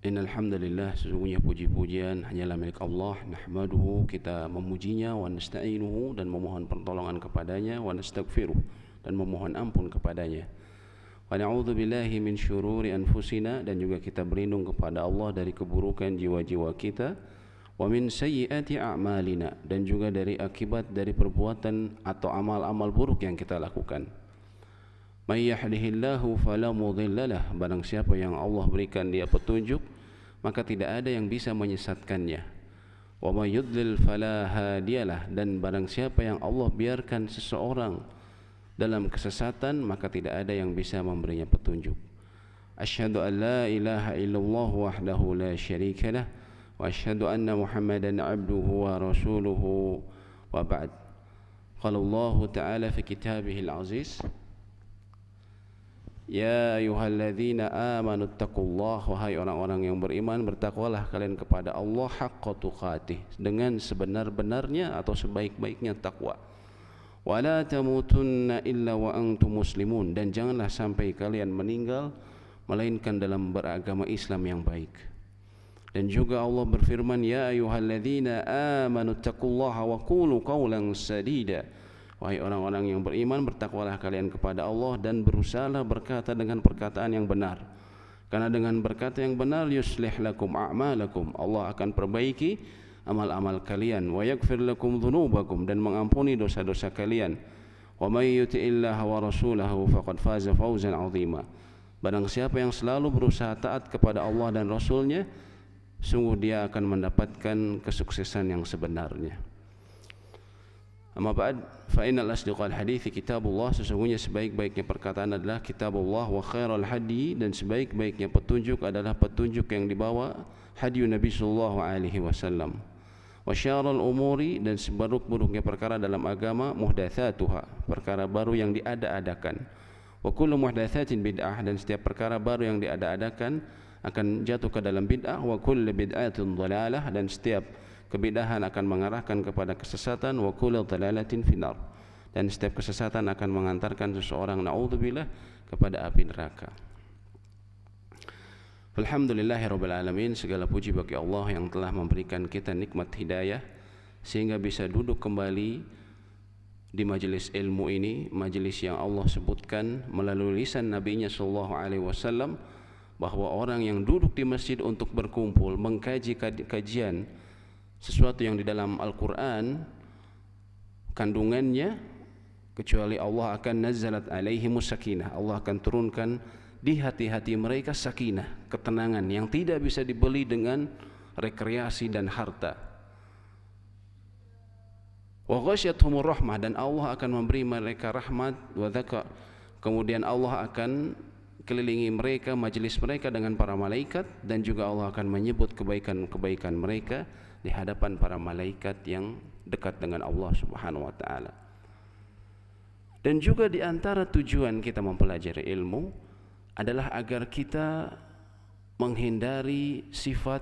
Innal hamdalillah, sesungguhnya puji-pujian hanyalah milik Allah. Nahmaduhu, kita memujinya, wa nasta'inuhu, dan memohon pertolongan kepadanya, wa nastaghfiruh, dan memohon ampun kepadanya. Wa na'udzu billahi min syururi anfusina, dan juga kita berlindung kepada Allah dari keburukan jiwa-jiwa kita. Wa min sayyiati a'malina, dan juga dari akibat dari perbuatan atau amal-amal buruk yang kita lakukan. May yahdihillahu fala mudhillalah, barang siapa yang Allah berikan dia petunjuk, maka tidak ada yang bisa menyesatkannya. Wa may yudlil fala hadiyalah, dan barang siapa yang Allah biarkan seseorang dalam kesesatan, maka tidak ada yang bisa memberinya petunjuk. Asyhadu an la ilaha illallah wahdahu la syarikalah, wa asyhadu anna Muhammadan abduhu wa rasuluhu, wa ba'd. Qala Allah ta'ala fi kitabihil aziz, Ya ayyuhalladzina amanu taqullaha, wahai orang-orang yang beriman, bertakwalah kalian kepada Allah haqqa tuqatih, dengan sebenar-benarnya atau sebaik-baiknya takwa. Wala tamutunna illa wa antum muslimun, dan janganlah sampai kalian meninggal melainkan dalam beragama Islam yang baik. Dan juga Allah berfirman, Ya ayyuhalladzina amanu taqullaha wa qulu qawlan sadida, wahai orang-orang yang beriman, bertakwalah kalian kepada Allah dan berusahalah berkata dengan perkataan yang benar. Karena dengan berkata yang benar, yuslih lakum a'malakum, Allah akan perbaiki amal-amal kalian, wa yaghfir lakum dzunubakum, dan mengampuni dosa-dosa kalian. Wa may yuti'illaha wa rasulahu faqad faza fawzan 'azima. Barang siapa yang selalu berusaha taat kepada Allah dan Rasulnya, sungguh dia akan mendapatkan kesuksesan yang sebenarnya. Amma ba'd, fa innal asdiqal hadithi kitabullah, sesungguhnya sebaik-baiknya perkataan adalah kitabullah, wa khairal hadi, dan sebaik-baiknya petunjuk adalah petunjuk yang dibawa hadyu Nabi sallallahu alaihi wasallam. Wa syarrul umuri, dan seburuk-buruknya perkara dalam agama muhdatsatuha, perkara baru yang diada-adakan. Wa kullu muhdatsatin bid'ah, dan setiap perkara baru yang diada-adakan akan jatuh ke dalam bid'ah. Wa kullu bid'atin dhalalah, dan setiap kebidahan akan mengarahkan kepada kesesatan. Wa kullu dhalalatin finnar, dan setiap kesesatan akan mengantarkan seseorang, naudzubillah, kepada api neraka. Alhamdulillahirabbil alamin, segala puji bagi Allah yang telah memberikan kita nikmat hidayah sehingga bisa duduk kembali di majelis ilmu ini, majelis yang Allah sebutkan melalui lisan Nabi-Nya sallallahu alaihi wasallam bahwa orang yang duduk di masjid untuk berkumpul mengkaji kajian sesuatu yang di dalam Al-Quran kandungannya, kecuali Allah akan nazzalat alaihimus sakinah, Allah akan turunkan di hati-hati mereka sakinah, ketenangan yang tidak bisa dibeli dengan rekreasi dan harta. Wa ghasyiyatuhumur rahmah, dan Allah akan memberi mereka rahmat. Wa dzaka, kemudian Allah akan kelilingi mereka, majelis mereka dengan para malaikat, dan juga Allah akan menyebut kebaikan-kebaikan mereka di hadapan para malaikat yang dekat dengan Allah Subhanahu wa taala. Dan juga di antara tujuan kita mempelajari ilmu adalah agar kita menghindari sifat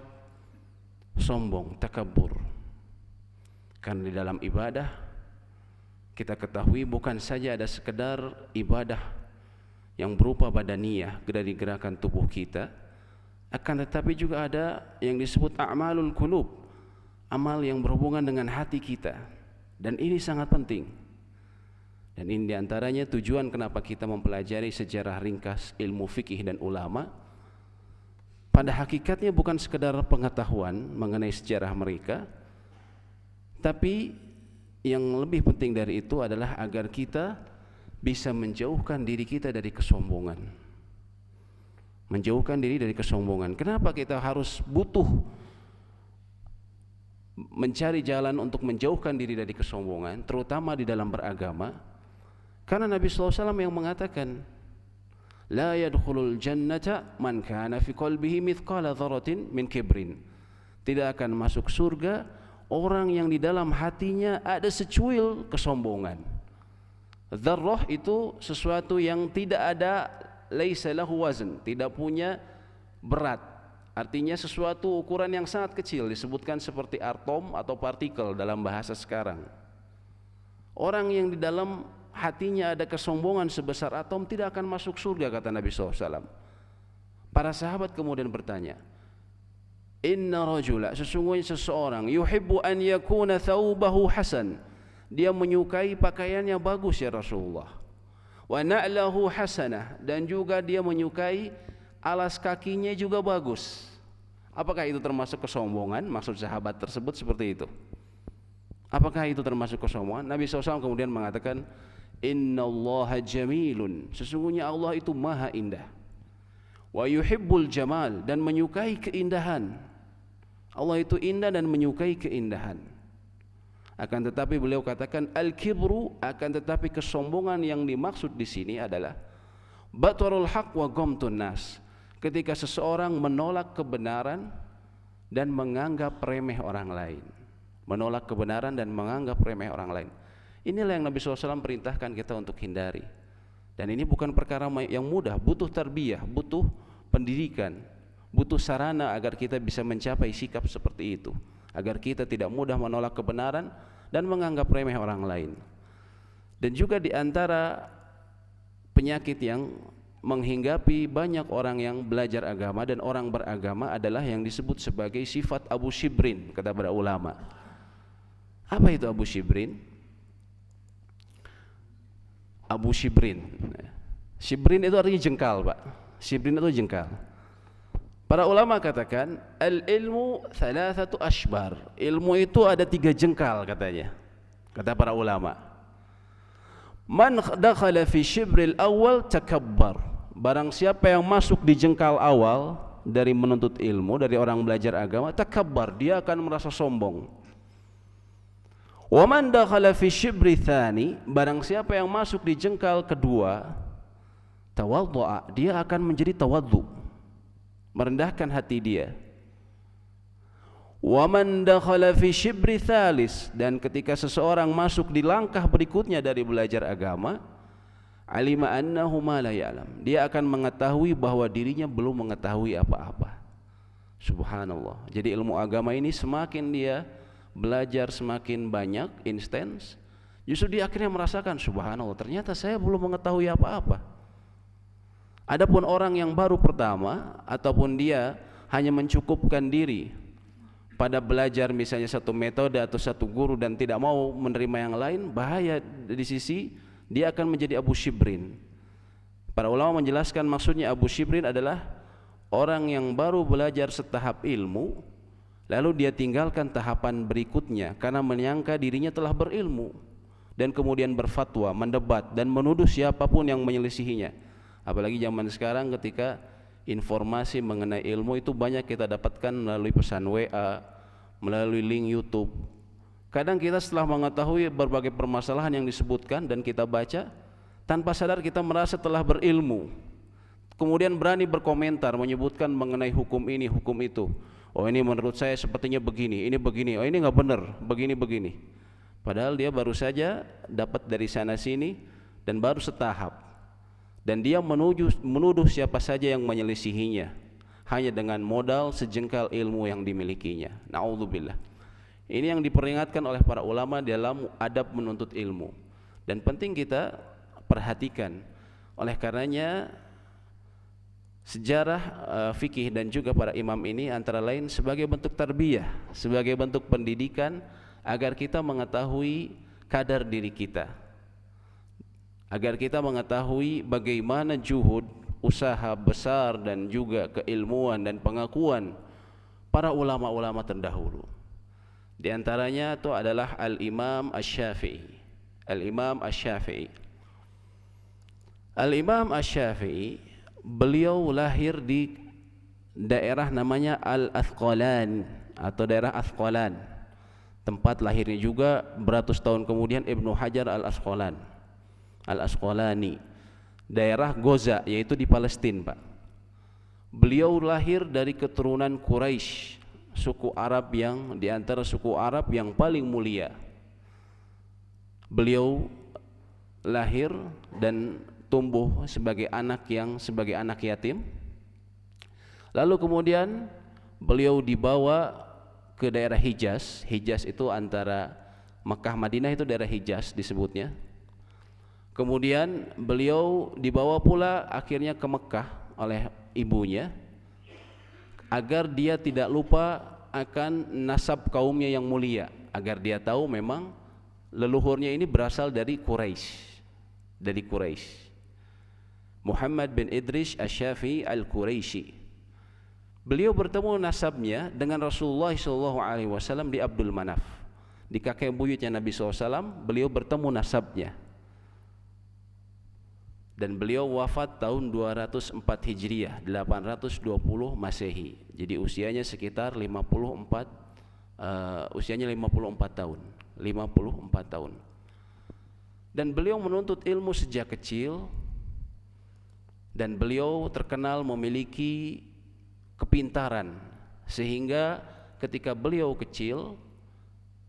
sombong, takabur. Karena di dalam ibadah kita ketahui bukan saja ada sekedar ibadah yang berupa badaniyah dari gerakan tubuh kita, akan tetapi juga ada yang disebut a'malul qulub, amal yang berhubungan dengan hati kita, dan ini sangat penting. Dan ini diantaranya tujuan kenapa kita mempelajari sejarah ringkas ilmu fikih dan ulama. Pada hakikatnya bukan sekedar pengetahuan mengenai sejarah mereka, tapi yang lebih penting dari itu adalah agar kita bisa menjauhkan diri kita dari kesombongan. Menjauhkan diri dari kesombongan. Kenapa kita harus butuh mencari jalan untuk menjauhkan diri dari kesombongan, terutama di dalam beragama? Karena Nabi SAW yang mengatakan, La yadkhulul jannata man kana fi qalbihi mithqala dzarratin min kibrin. Tidak akan masuk surga orang yang di dalam hatinya ada secuil kesombongan. Dzarrah itu sesuatu yang tidak ada, laisa lahu wazn, tidak punya berat. Artinya sesuatu ukuran yang sangat kecil, disebutkan seperti atom atau partikel dalam bahasa sekarang. Orang yang di dalam hatinya ada kesombongan sebesar atom tidak akan masuk surga, kata Nabi SAW. Para sahabat kemudian bertanya, Inna rajula, sesungguhnya seseorang, yuhibbu an yakuna thawbahu hasan, dia menyukai pakaiannya bagus ya Rasulullah. Wa na'lahu hasanah, dan juga dia menyukai alas kakinya juga bagus. Apakah itu termasuk kesombongan? Maksud sahabat tersebut seperti itu. Apakah itu termasuk kesombongan? Nabi SAW kemudian mengatakan, innallaha jamilun, sesungguhnya Allah itu maha indah. Wa yuhibbul jamal, dan menyukai keindahan. Allah itu indah dan menyukai keindahan. Akan tetapi beliau katakan al-kibru, akan tetapi kesombongan yang dimaksud di sini adalah batarul haq wa ghamtun nas, ketika seseorang menolak kebenaran dan menganggap remeh orang lain. Menolak kebenaran dan menganggap remeh orang lain. Inilah yang Nabi SAW perintahkan kita untuk hindari. Dan ini bukan perkara yang mudah, butuh tarbiyah, butuh pendidikan, butuh sarana agar kita bisa mencapai sikap seperti itu, agar kita tidak mudah menolak kebenaran dan menganggap remeh orang lain. Dan juga di antara penyakit yang menghinggapi banyak orang yang belajar agama dan orang beragama adalah yang disebut sebagai sifat Abu Shibrin, kata para ulama. Apa itu Abu Shibrin? Abu Shibrin, Shibrin itu artinya jengkal, Pak. Shibrin itu jengkal. Para ulama katakan al-ilmu thalathatu ashbar, ilmu itu ada 3 jengkal katanya, kata para ulama. Man dakhala fi shibril awal takabbar, barang siapa yang masuk di jengkal awal dari menuntut ilmu, dari orang belajar agama, takabbar, dia akan merasa sombong. Wa man dakhala fi shibri tsani, barang siapa yang masuk di jengkal kedua, tawaddu'a, dia akan menjadi tawaddu, merendahkan hati dia. Wa man dakhala fi shibri tsalis, dan ketika seseorang masuk di langkah berikutnya dari belajar agama, alima annahu ma la ya'lam, dia akan mengetahui bahwa dirinya belum mengetahui apa-apa. Subhanallah. Jadi ilmu agama ini semakin dia belajar semakin banyak intens, justru dia akhirnya merasakan, subhanallah, ternyata saya belum mengetahui apa-apa. Adapun orang yang baru pertama, ataupun dia hanya mencukupkan diri pada belajar misalnya satu metode atau satu guru dan tidak mau menerima yang lain, bahaya di sisi dia akan menjadi Abu Shibrin. Para ulama menjelaskan maksudnya Abu Shibrin adalah orang yang baru belajar setahap ilmu, lalu dia tinggalkan tahapan berikutnya karena menyangka dirinya telah berilmu, dan kemudian berfatwa, mendebat, dan menuduh siapapun yang menyelisihinya. Apalagi zaman sekarang ketika informasi mengenai ilmu itu banyak kita dapatkan melalui pesan WA, melalui link YouTube. Kadang kita setelah mengetahui berbagai permasalahan yang disebutkan dan kita baca, tanpa sadar kita merasa telah berilmu, kemudian berani berkomentar, menyebutkan mengenai hukum ini, hukum itu. Oh, ini menurut saya sepertinya begini, ini begini, oh ini nggak benar, begini. Padahal dia baru saja dapat dari sana sini dan baru setahap, dan dia menuduh siapa saja yang menyelisihinya hanya dengan modal sejengkal ilmu yang dimilikinya. Na'udzubillah. Ini yang diperingatkan oleh para ulama dalam adab menuntut ilmu, dan penting kita perhatikan. Oleh karenanya sejarah fikih dan juga para imam ini antara lain sebagai bentuk tarbiyah, sebagai bentuk pendidikan agar kita mengetahui kadar diri kita, agar kita mengetahui bagaimana juhud, usaha besar dan juga keilmuan dan pengakuan para ulama-ulama terdahulu. Di antaranya itu adalah Al-Imam Asy-Syafi'i. Al-Imam Asy-Syafi'i. Al-Imam Asy-Syafi'i, beliau lahir di daerah namanya Al-Athqalan atau daerah Athqalan. Tempat lahirnya juga beratus tahun kemudian Ibnu Hajar Al-Asqalani, daerah Goza, yaitu di Palestina, Pak. Beliau lahir dari keturunan Quraisy, suku Arab yang di antara suku Arab yang paling mulia. Beliau lahir dan tumbuh sebagai anak yatim. Lalu kemudian beliau dibawa ke daerah Hijaz. Hijaz itu antara Mekah Madinah, itu daerah Hijaz disebutnya. Kemudian beliau dibawa pula akhirnya ke Mekah oleh ibunya. agar dia tidak lupa akan nasab kaumnya yang mulia, agar dia tahu memang leluhurnya ini berasal dari Quraisy. Muhammad bin Idris Asy-Syafi'i Al-Quraisy. Beliau bertemu nasabnya dengan Rasulullah SAW di Abdul Manaf, di kakek buyutnya Nabi SAW. Beliau bertemu nasabnya, dan beliau wafat tahun 204 Hijriah, 820 Masehi. Jadi usianya sekitar 54 tahun. 54 tahun. Dan beliau menuntut ilmu sejak kecil, dan beliau terkenal memiliki kepintaran, sehingga ketika beliau kecil,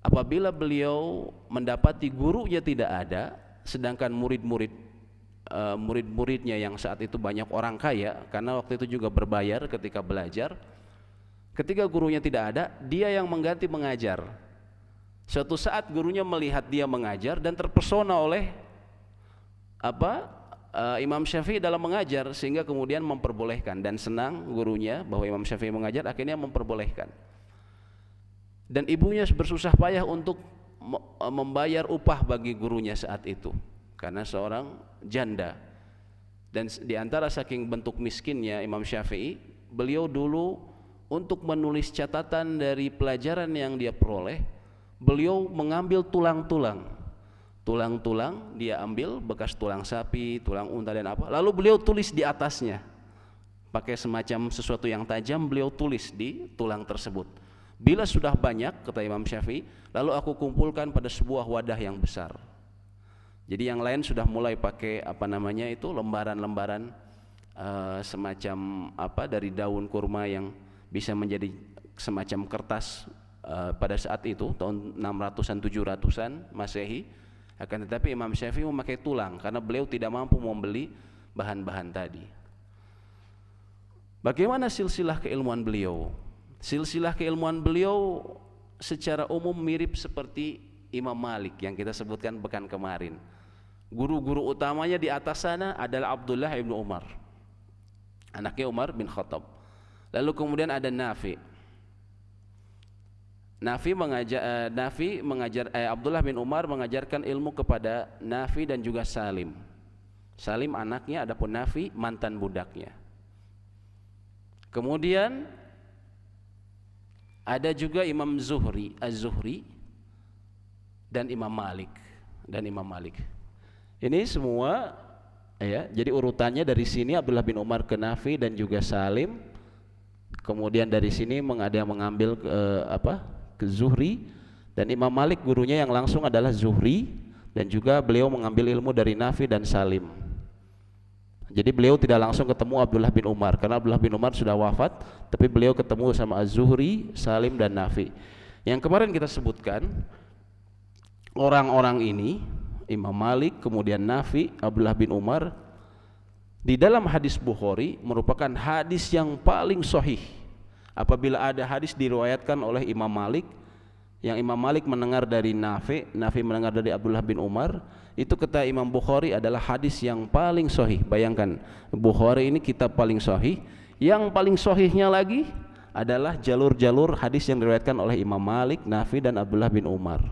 apabila beliau mendapati gurunya tidak ada, sedangkan murid-muridnya yang saat itu banyak orang kaya, karena waktu itu juga berbayar ketika belajar, ketika gurunya tidak ada, dia yang mengganti mengajar. Suatu saat gurunya melihat dia mengajar dan terpesona oleh Imam Syafi'i dalam mengajar, sehingga kemudian memperbolehkan, dan senang gurunya bahwa Imam Syafi'i mengajar, akhirnya memperbolehkan. Dan ibunya bersusah payah untuk membayar upah bagi gurunya saat itu, karena seorang janda. Dan di antara saking bentuk miskinnya Imam Syafi'i, beliau dulu untuk menulis catatan dari pelajaran yang dia peroleh, beliau mengambil tulang-tulang, dia ambil bekas tulang sapi, tulang unta dan apa, lalu beliau tulis di atasnya pakai semacam sesuatu yang tajam, beliau tulis di tulang tersebut. Bila sudah banyak, kata Imam Syafi'i, lalu aku kumpulkan pada sebuah wadah yang besar. Jadi yang lain sudah mulai pakai lembaran-lembaran semacam dari daun kurma yang bisa menjadi semacam kertas pada saat itu tahun 600-an 700-an Masehi. Akan tetapi Imam Syafi'i memakai tulang karena beliau tidak mampu membeli bahan-bahan tadi. Bagaimana silsilah keilmuan beliau? Silsilah keilmuan beliau secara umum mirip seperti Imam Malik yang kita sebutkan pekan kemarin. Guru-guru utamanya di atas sana adalah Abdullah bin Umar, anaknya Umar bin Khattab. Lalu kemudian ada Nafi. Abdullah bin Umar mengajarkan ilmu kepada Nafi dan juga Salim. Salim anaknya, adapun Nafi mantan budaknya. Kemudian ada juga Imam Zuhri, Az-Zuhri, dan Imam Malik. Ini semua ya, jadi urutannya dari sini Abdullah bin Umar ke Nafi dan juga Salim. Kemudian dari sini ada yang mengambil ke Zuhri, dan Imam Malik gurunya yang langsung adalah Zuhri, dan juga beliau mengambil ilmu dari Nafi dan Salim. Jadi beliau tidak langsung ketemu Abdullah bin Umar karena Abdullah bin Umar sudah wafat, tapi beliau ketemu sama Az-Zuhri, Salim dan Nafi. Yang kemarin kita sebutkan, orang-orang ini Imam Malik, kemudian Nafi, Abdullah bin Umar, di dalam hadis Bukhari merupakan hadis yang paling sahih. Apabila ada hadis diriwayatkan oleh Imam Malik, yang Imam Malik mendengar dari Nafi, Nafi mendengar dari Abdullah bin Umar, itu kata Imam Bukhari adalah hadis yang paling sahih. Bayangkan, Bukhari ini kitab paling sahih, yang paling sahihnya lagi adalah jalur-jalur hadis yang diriwayatkan oleh Imam Malik, Nafi dan Abdullah bin Umar.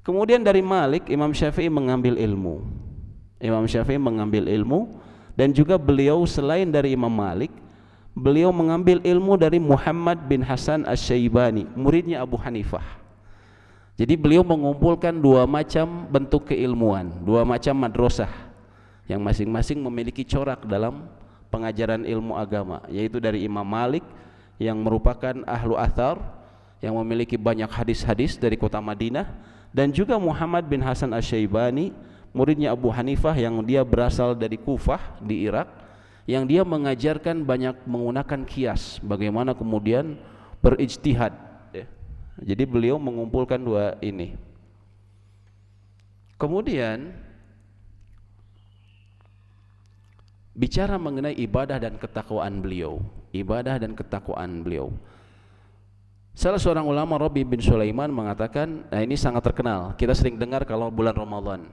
Kemudian dari Malik, Imam Syafi'i mengambil ilmu. Dan juga beliau selain dari Imam Malik, beliau mengambil ilmu dari Muhammad bin Hasan Asy-Syaibani, muridnya Abu Hanifah. Jadi beliau mengumpulkan dua macam bentuk keilmuan, dua macam madrasah yang masing-masing memiliki corak dalam pengajaran ilmu agama, yaitu dari Imam Malik yang merupakan ahlu athar, yang memiliki banyak hadis-hadis dari kota Madinah, dan juga Muhammad bin Hasan Asy-Syaibani, muridnya Abu Hanifah yang dia berasal dari Kufah di Irak, yang dia mengajarkan banyak menggunakan kias, bagaimana kemudian berijtihad ya. Jadi beliau mengumpulkan dua ini. Kemudian bicara mengenai ibadah dan ketakwaan beliau. Salah seorang ulama, Rabi bin Sulaiman, mengatakan, nah ini sangat terkenal, kita sering dengar kalau bulan Ramadan.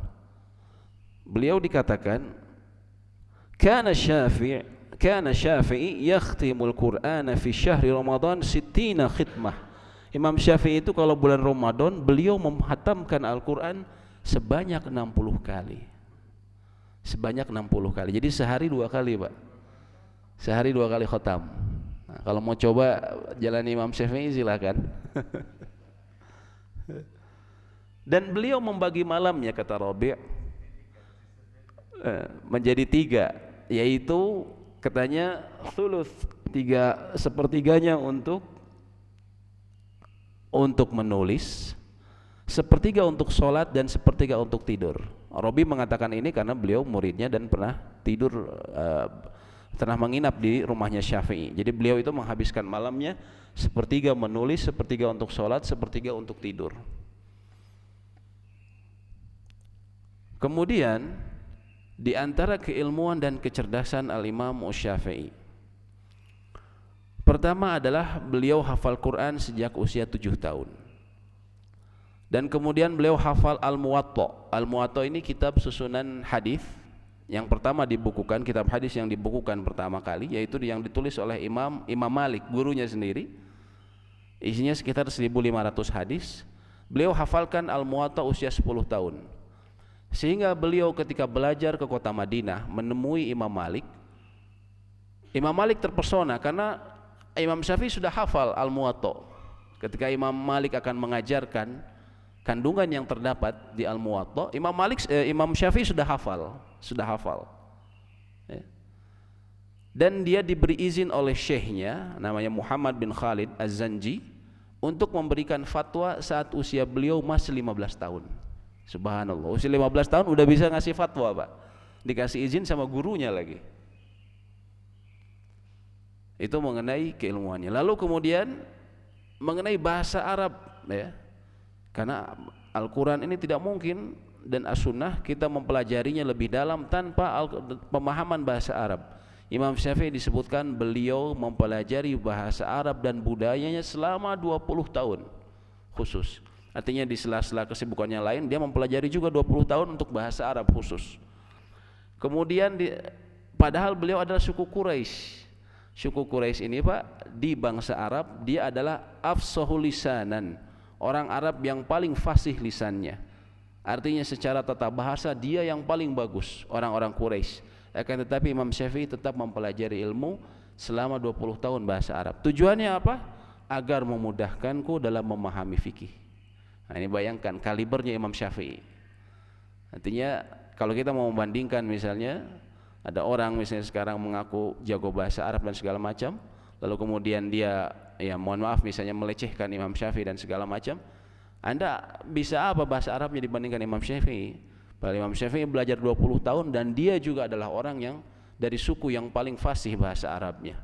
Beliau dikatakan, kana Syafi' kana Syafi'i yakhtimul Qur'ana fi syahri Ramadan 60 khitmah. Imam Syafi'i itu kalau bulan Ramadan beliau menghatamkan Al-Qur'an sebanyak 60 kali. Sebanyak 60 kali. Jadi sehari 2 kali, Pak. Sehari 2 kali khatam. Nah, kalau mau coba jalan Imam Syafi'i silakan. Dan beliau membagi malamnya, kata Rabi', menjadi 3, yaitu katanya thuluth, 3/3 untuk menulis, 1/3 untuk sholat, dan 1/3 untuk tidur. Rabi' mengatakan ini karena beliau muridnya dan pernah tidur, pernah menginap di rumahnya Syafi'i. Jadi beliau itu menghabiskan malamnya 1/3 menulis, 1/3 untuk sholat, 1/3 untuk tidur. Kemudian di antara keilmuan dan kecerdasan Al-Imam Syafi'i, pertama adalah beliau hafal Quran sejak usia 7 tahun. Dan kemudian beliau hafal Al-Muwatta. Al-Muwatta ini kitab susunan hadis yang pertama dibukukan, kitab hadis yang dibukukan pertama kali, yaitu yang ditulis oleh Imam Malik, gurunya sendiri. Isinya sekitar 1500 hadis. Beliau hafalkan Al-Muwatta usia 10 tahun. Sehingga beliau ketika belajar ke kota Madinah menemui Imam Malik terpesona karena Imam Syafi'i sudah hafal Al-Muwatta. Ketika Imam Malik akan mengajarkan kandungan yang terdapat di Al-Muwatta, Imam Syafi'i sudah hafal. Ya. Dan dia diberi izin oleh syekhnya, namanya Muhammad bin Khalid Az-Zanji, untuk memberikan fatwa saat usia beliau masih 15 tahun. Subhanallah, usia 15 tahun udah bisa ngasih fatwa, Pak. Dikasih izin sama gurunya lagi. Itu mengenai keilmuannya. Lalu kemudian mengenai bahasa Arab, ya. Karena Al-Quran ini tidak mungkin dan As-Sunnah kita mempelajarinya lebih dalam tanpa pemahaman bahasa Arab. Imam Syafi'i disebutkan beliau mempelajari bahasa Arab dan budayanya selama 20 tahun khusus. Artinya di sela-sela kesibukannya lain dia mempelajari juga 20 tahun untuk bahasa Arab khusus. Kemudian padahal beliau adalah suku Quraisy. Suku Quraisy ini, Pak, di bangsa Arab dia adalah afsahul lisanan, orang Arab yang paling fasih lisannya. Artinya secara tata bahasa dia yang paling bagus, orang-orang Quraisy. Akan tetapi Imam Syafi'i tetap mempelajari ilmu selama 20 tahun bahasa Arab. Tujuannya apa? Agar memudahkanku dalam memahami fikih. Nah, ini bayangkan kalibernya Imam Syafi'i. Artinya kalau kita mau membandingkan, misalnya ada orang misalnya sekarang mengaku jago bahasa Arab dan segala macam, lalu kemudian dia, ya mohon maaf, misalnya melecehkan Imam Syafi'i dan segala macam, Anda bisa apa bahasa Arabnya dibandingkan Imam Syafi'i? Padahal Imam Syafi'i belajar 20 tahun dan dia juga adalah orang yang dari suku yang paling fasih bahasa Arabnya.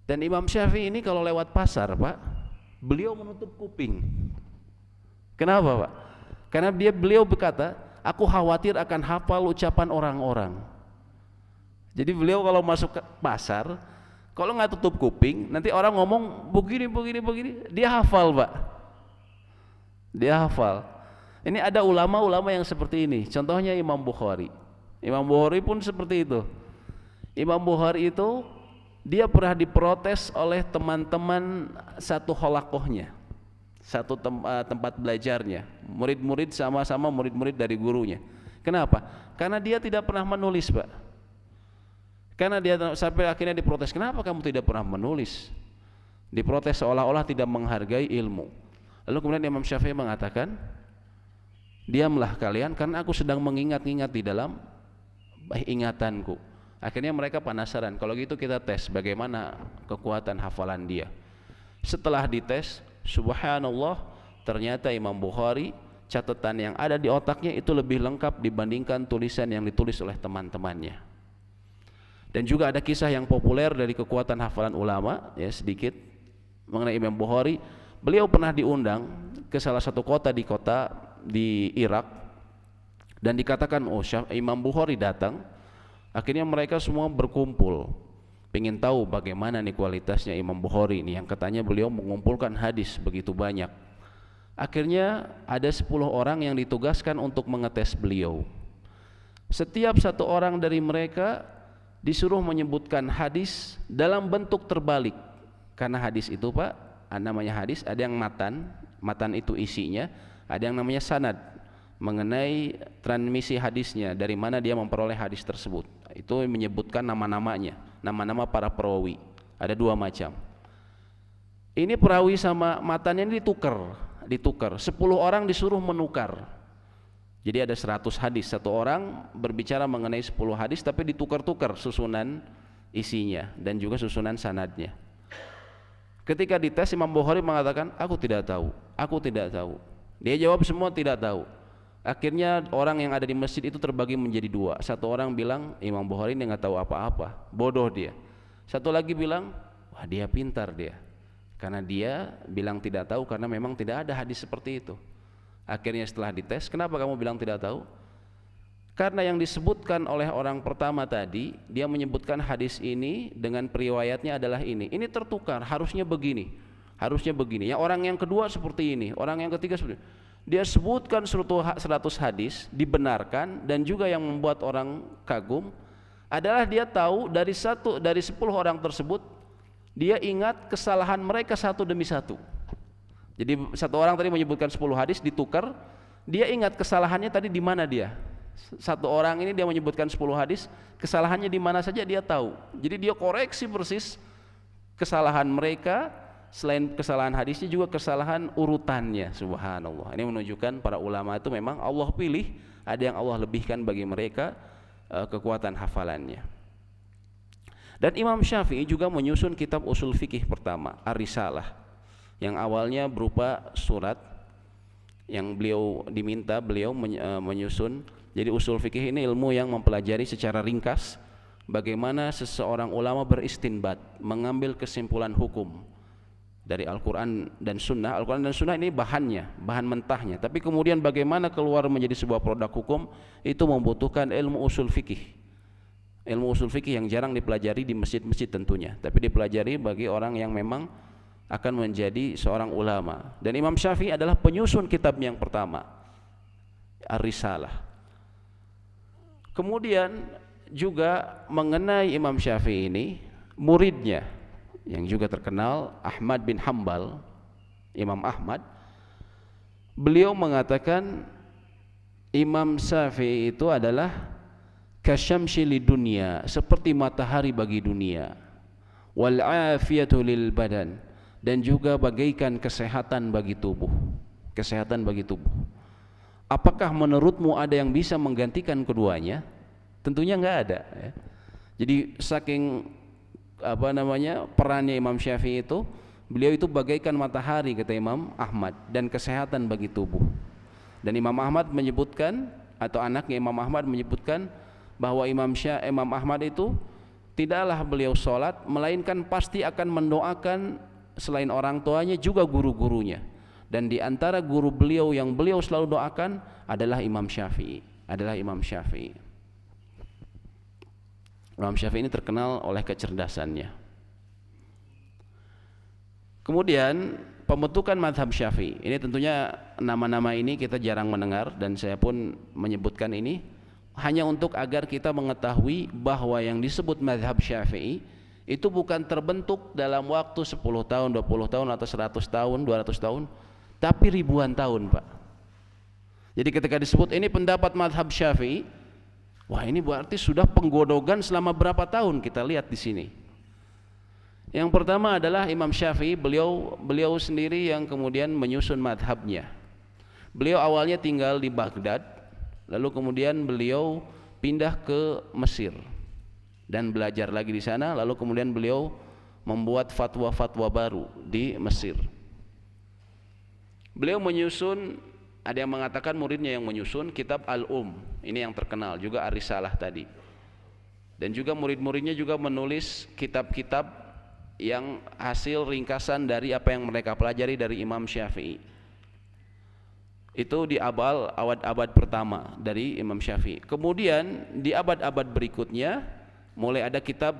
Dan Imam Syafi'i ini kalau lewat pasar, Pak, beliau menutup kuping. Kenapa, Pak? Karena beliau berkata, aku khawatir akan hafal ucapan orang-orang. Jadi beliau kalau masuk ke pasar, kalau nggak tutup kuping, nanti orang ngomong begini, dia hafal, Pak. Dia hafal. Ini ada ulama-ulama yang seperti ini. Contohnya Imam Bukhari. Imam Bukhari pun seperti itu. Imam Bukhari itu dia pernah diprotes oleh teman-teman satu halakohnya, satu tempat belajarnya, murid-murid sama-sama murid-murid dari gurunya. Kenapa? Karena dia tidak pernah menulis, Pak. Karena dia sampai akhirnya diprotes, kenapa kamu tidak pernah menulis? Diprotes seolah-olah tidak menghargai ilmu. Lalu kemudian Imam Syafi'i mengatakan, diamlah kalian karena aku sedang mengingat-ingat di dalam ingatanku. Akhirnya mereka penasaran, kalau gitu kita tes bagaimana kekuatan hafalan dia. Setelah dites, subhanallah, ternyata Imam Bukhari catatan yang ada di otaknya itu lebih lengkap dibandingkan tulisan yang ditulis oleh teman-temannya. Dan juga ada kisah yang populer dari kekuatan hafalan ulama, ya sedikit mengenai Imam Bukhari. Beliau pernah diundang ke salah satu kota di Irak dan dikatakan, oh Imam Bukhari datang. Akhirnya mereka semua berkumpul, pengen tahu bagaimana nih kualitasnya Imam Bukhari ini, yang katanya beliau mengumpulkan hadis begitu banyak. Akhirnya ada 10 orang yang ditugaskan untuk mengetes beliau. Setiap satu orang dari mereka disuruh menyebutkan hadis dalam bentuk terbalik. Karena hadis itu Pak, namanya hadis, ada yang matan itu isinya, ada yang namanya sanad, mengenai transmisi hadisnya, dari mana dia memperoleh hadis tersebut. Itu menyebutkan nama-namanya, nama-nama para perawi. Ada 2 macam. Ini perawi sama matannya ini ditukar. 10 orang disuruh menukar. Jadi ada 100 hadis, satu orang berbicara mengenai 10 hadis, tapi ditukar-tukar susunan isinya dan juga susunan sanadnya. Ketika dites, Imam Bukhari mengatakan, aku tidak tahu. Dia jawab semua tidak tahu. Akhirnya orang yang ada di masjid itu terbagi menjadi 2. Satu orang bilang, Imam Bukhari ini nggak tahu apa-apa, bodoh dia. Satu lagi bilang, wah dia pintar dia, karena dia bilang tidak tahu karena memang tidak ada hadis seperti itu. Akhirnya setelah dites, kenapa kamu bilang tidak tahu? Karena yang disebutkan oleh orang pertama tadi, dia menyebutkan hadis ini dengan periwayatnya adalah ini tertukar, harusnya begini. Ya, orang yang kedua seperti ini, orang yang ketiga seperti ini. Dia sebutkan 100 hadis, dibenarkan, dan juga yang membuat orang kagum adalah dia tahu dari 10 orang tersebut, dia ingat kesalahan mereka satu demi satu. Jadi satu orang tadi menyebutkan 10 hadis, ditukar, dia ingat kesalahannya tadi di mana dia. Satu orang ini dia menyebutkan 10 hadis, kesalahannya di mana saja dia tahu. Jadi dia koreksi persis kesalahan mereka, selain kesalahan hadisnya juga kesalahan urutannya. Subhanallah. Ini menunjukkan para ulama itu memang Allah pilih, ada yang Allah lebihkan bagi mereka kekuatan hafalannya. Dan Imam Syafi'i juga menyusun kitab usul fikih pertama, Ar-Risalah, yang awalnya berupa surat yang beliau menyusun. Jadi usul fikih ini ilmu yang mempelajari secara ringkas bagaimana seseorang ulama beristinbat, mengambil kesimpulan hukum dari Al-Quran dan Sunnah. Al-Quran dan Sunnah ini bahan mentahnya, tapi kemudian bagaimana keluar menjadi sebuah produk hukum, itu membutuhkan ilmu usul fikih. Ilmu usul fikih yang jarang dipelajari di masjid-masjid tentunya, tapi dipelajari bagi orang yang memang akan menjadi seorang ulama. Dan Imam Syafi'i adalah penyusun kitab yang pertama, Ar-Risalah. Kemudian juga mengenai Imam Syafi'i ini, muridnya yang juga terkenal, Ahmad bin Hanbal, Imam Ahmad, beliau mengatakan Imam Syafi'i itu adalah kasyamsi lidunya, seperti matahari bagi dunia, wal afiyatu lil badan, dan juga bagaikan kesehatan bagi tubuh. Apakah menurutmu ada yang bisa menggantikan keduanya? Tentunya enggak ada ya. Jadi saking perannya Imam Syafi'i itu, beliau itu bagaikan matahari kata Imam Ahmad, dan kesehatan bagi tubuh. Dan Imam Ahmad menyebutkan, atau anaknya Imam Ahmad menyebutkan, bahwa Imam Ahmad itu tidaklah beliau sholat, melainkan pasti akan mendoakan selain orang tuanya juga guru-gurunya. Dan di antara guru beliau yang beliau selalu doakan adalah Imam Syafi'i. Imam Syafi'i ini terkenal oleh kecerdasannya. Kemudian pembentukan mazhab Syafi'i. Ini tentunya nama-nama ini kita jarang mendengar, dan saya pun menyebutkan ini hanya untuk agar kita mengetahui bahwa yang disebut mazhab Syafi'i itu bukan terbentuk dalam waktu 10 tahun, 20 tahun, atau 100 tahun, 200 tahun, tapi ribuan tahun, Pak. Jadi ketika disebut ini pendapat mazhab Syafi'i, wah ini berarti sudah penggodogan selama berapa tahun, kita lihat di sini. Yang pertama adalah Imam Syafi'i, beliau sendiri yang kemudian menyusun mazhabnya. Beliau awalnya tinggal di Baghdad, lalu kemudian beliau pindah ke Mesir dan belajar lagi di sana, lalu kemudian beliau membuat fatwa-fatwa baru di Mesir. Beliau menyusun, ada yang mengatakan muridnya yang menyusun kitab ini yang terkenal juga, Ar-Risalah tadi. Dan juga murid-muridnya juga menulis kitab-kitab yang hasil ringkasan dari apa yang mereka pelajari dari Imam Syafi'i. Itu di abad pertama dari Imam Syafi'i. Kemudian di abad-abad berikutnya mulai ada kitab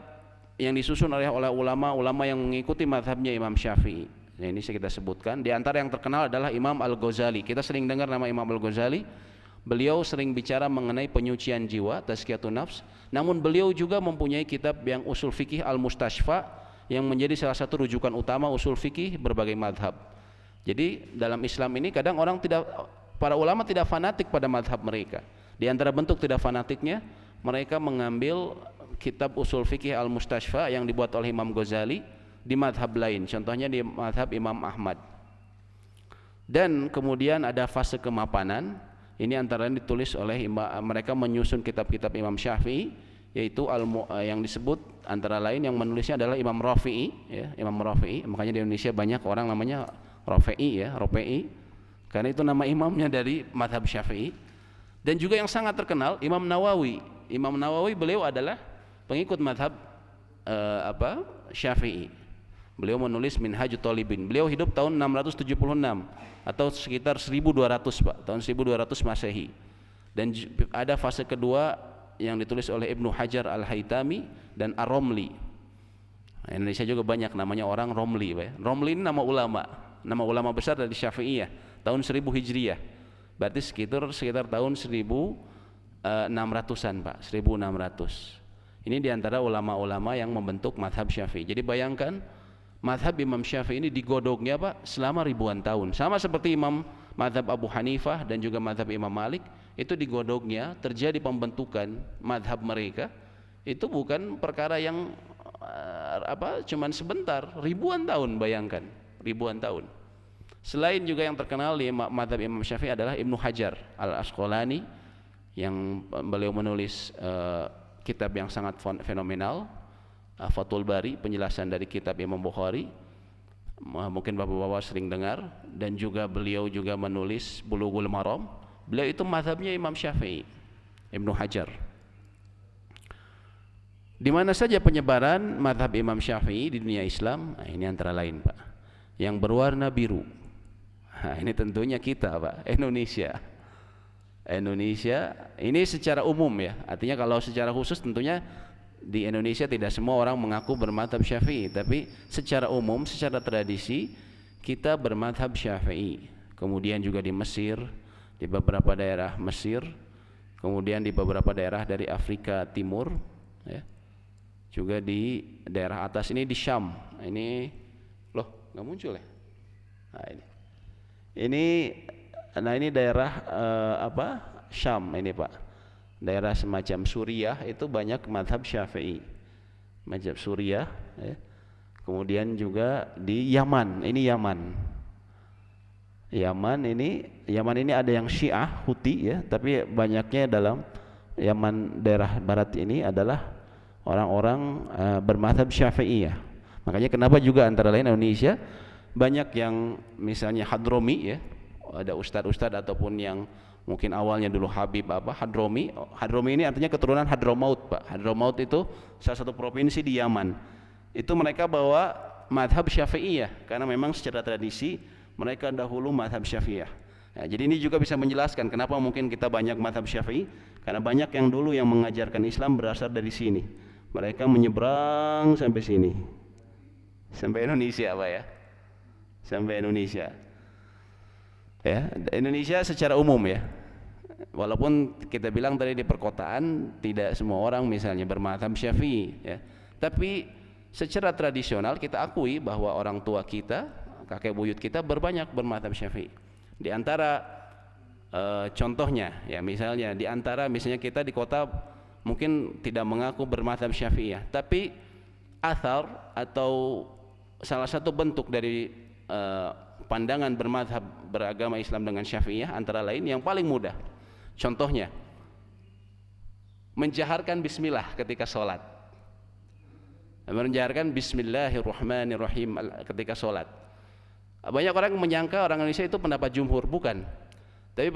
yang disusun oleh ulama-ulama yang mengikuti mazhabnya Imam Syafi'i. Nah, ini kita sebutkan. Di antara yang terkenal adalah Imam Al-Ghazali. Kita sering dengar nama Imam Al-Ghazali. Beliau sering bicara mengenai penyucian jiwa, tazkiyatun nafs, namun beliau juga mempunyai kitab yang usul fikih Al-Mustashfa yang menjadi salah satu rujukan utama usul fikih berbagai madhab. Jadi dalam Islam ini kadang para ulama tidak fanatik pada madhab mereka. Di antara bentuk tidak fanatiknya, mereka mengambil kitab usul fikih Al-Mustashfa yang dibuat oleh Imam Ghazali di madhab lain, contohnya di madhab Imam Ahmad. Dan kemudian ada fase kemapanan. Ini antara lain ditulis oleh mereka menyusun kitab-kitab Imam Syafi'i, yaitu yang disebut antara lain yang menulisnya adalah Imam Rafi'i, ya, Imam Rafi'i. Makanya di Indonesia banyak orang namanya Rafi'i, ya, Rafi'i, karena itu nama imamnya dari mazhab Syafi'i. Dan juga yang sangat terkenal Imam Nawawi. Imam Nawawi beliau adalah pengikut mazhab Syafi'i. Beliau menulis Minhajut Thalibin. Beliau hidup tahun 676 atau sekitar 1200, Pak, tahun 1200 Masehi. Dan ada fase kedua yang ditulis oleh Ibnu Hajar Al-Haytami dan Ar-Romli. Indonesia juga banyak namanya orang Romli, Pak. Romli ini nama ulama besar dari Syafi'iyah tahun 1000 Hijriyah. Berarti sekitar tahun 1600-an, Pak, 1600. Ini diantara ulama-ulama yang membentuk mazhab Syafi'i. Jadi bayangkan mazhab Imam Syafi'i ini digodoknya, Pak, selama ribuan tahun. Sama seperti mazhab Abu Hanifah dan juga mazhab Imam Malik, itu digodoknya, terjadi pembentukan mazhab mereka. Itu bukan perkara yang cuman sebentar, ribuan tahun, bayangkan, ribuan tahun. Selain juga yang terkenal di mazhab Imam Syafi'i adalah Ibnu Hajar Al-Asqalani yang beliau menulis kitab yang sangat fenomenal, Fathul Bari, penjelasan dari kitab Imam Bukhari, mungkin bapak-bapak sering dengar. Dan juga beliau juga menulis Bulughul Maram. Beliau itu mazhabnya Imam Syafi'i, Ibnu Hajar. Di mana saja penyebaran mazhab Imam Syafi'i di dunia Islam, nah ini antara lain, Pak, yang berwarna biru. Nah, ini tentunya kita, Pak, Indonesia ini secara umum, ya. Artinya kalau secara khusus tentunya di Indonesia tidak semua orang mengaku bermadhab Syafi'i, tapi secara umum, secara tradisi kita bermadhab Syafi'i. Kemudian juga di Mesir, di beberapa daerah Mesir, kemudian di beberapa daerah dari Afrika Timur, ya. Juga di daerah atas ini di Syam. Ini loh, nggak muncul, ya. Nah ini daerah Syam ini, Pak. Daerah semacam Suriah itu banyak mazhab Syafi'i, mazhab Suriah, ya. Kemudian juga di Yaman, ini Yaman ini ada yang Syiah, Huti, ya, tapi banyaknya dalam Yaman daerah barat ini adalah orang-orang bermazhab Syafi'i, ya. Makanya kenapa juga antara lain Indonesia banyak yang misalnya Hadromi, ya, ada ustadz-ustadz ataupun yang mungkin awalnya dulu Habib Hadromi ini artinya keturunan Hadramaut, Pak. Hadramaut itu salah satu provinsi di Yaman. Itu mereka bawa mazhab Syafi'iyah karena memang secara tradisi mereka dahulu mazhab Syafi'iyah. Nah, jadi ini juga bisa menjelaskan kenapa mungkin kita banyak mazhab Syafi'i, karena banyak yang dulu yang mengajarkan Islam berasal dari sini. Mereka menyeberang sampai sini, sampai Indonesia, Pak, ya. Sampai Indonesia. Ya, Indonesia secara umum, ya. Walaupun kita bilang tadi di perkotaan tidak semua orang misalnya bermazhab Syafi'i, ya. Tapi secara tradisional kita akui bahwa orang tua kita, kakek buyut kita berbanyak bermazhab Syafi'i. Di antara contohnya, ya, misalnya kita di kota mungkin tidak mengaku bermazhab Syafi'iyah, tapi athar atau salah satu bentuk dari pandangan bermazhab beragama Islam dengan Syafi'iyah antara lain yang paling mudah. Contohnya menjaharkan bismillah ketika sholat, menjaharkan bismillahirrahmanirrahim ketika sholat. Banyak orang menyangka orang Indonesia itu pendapat jumhur, bukan. Tapi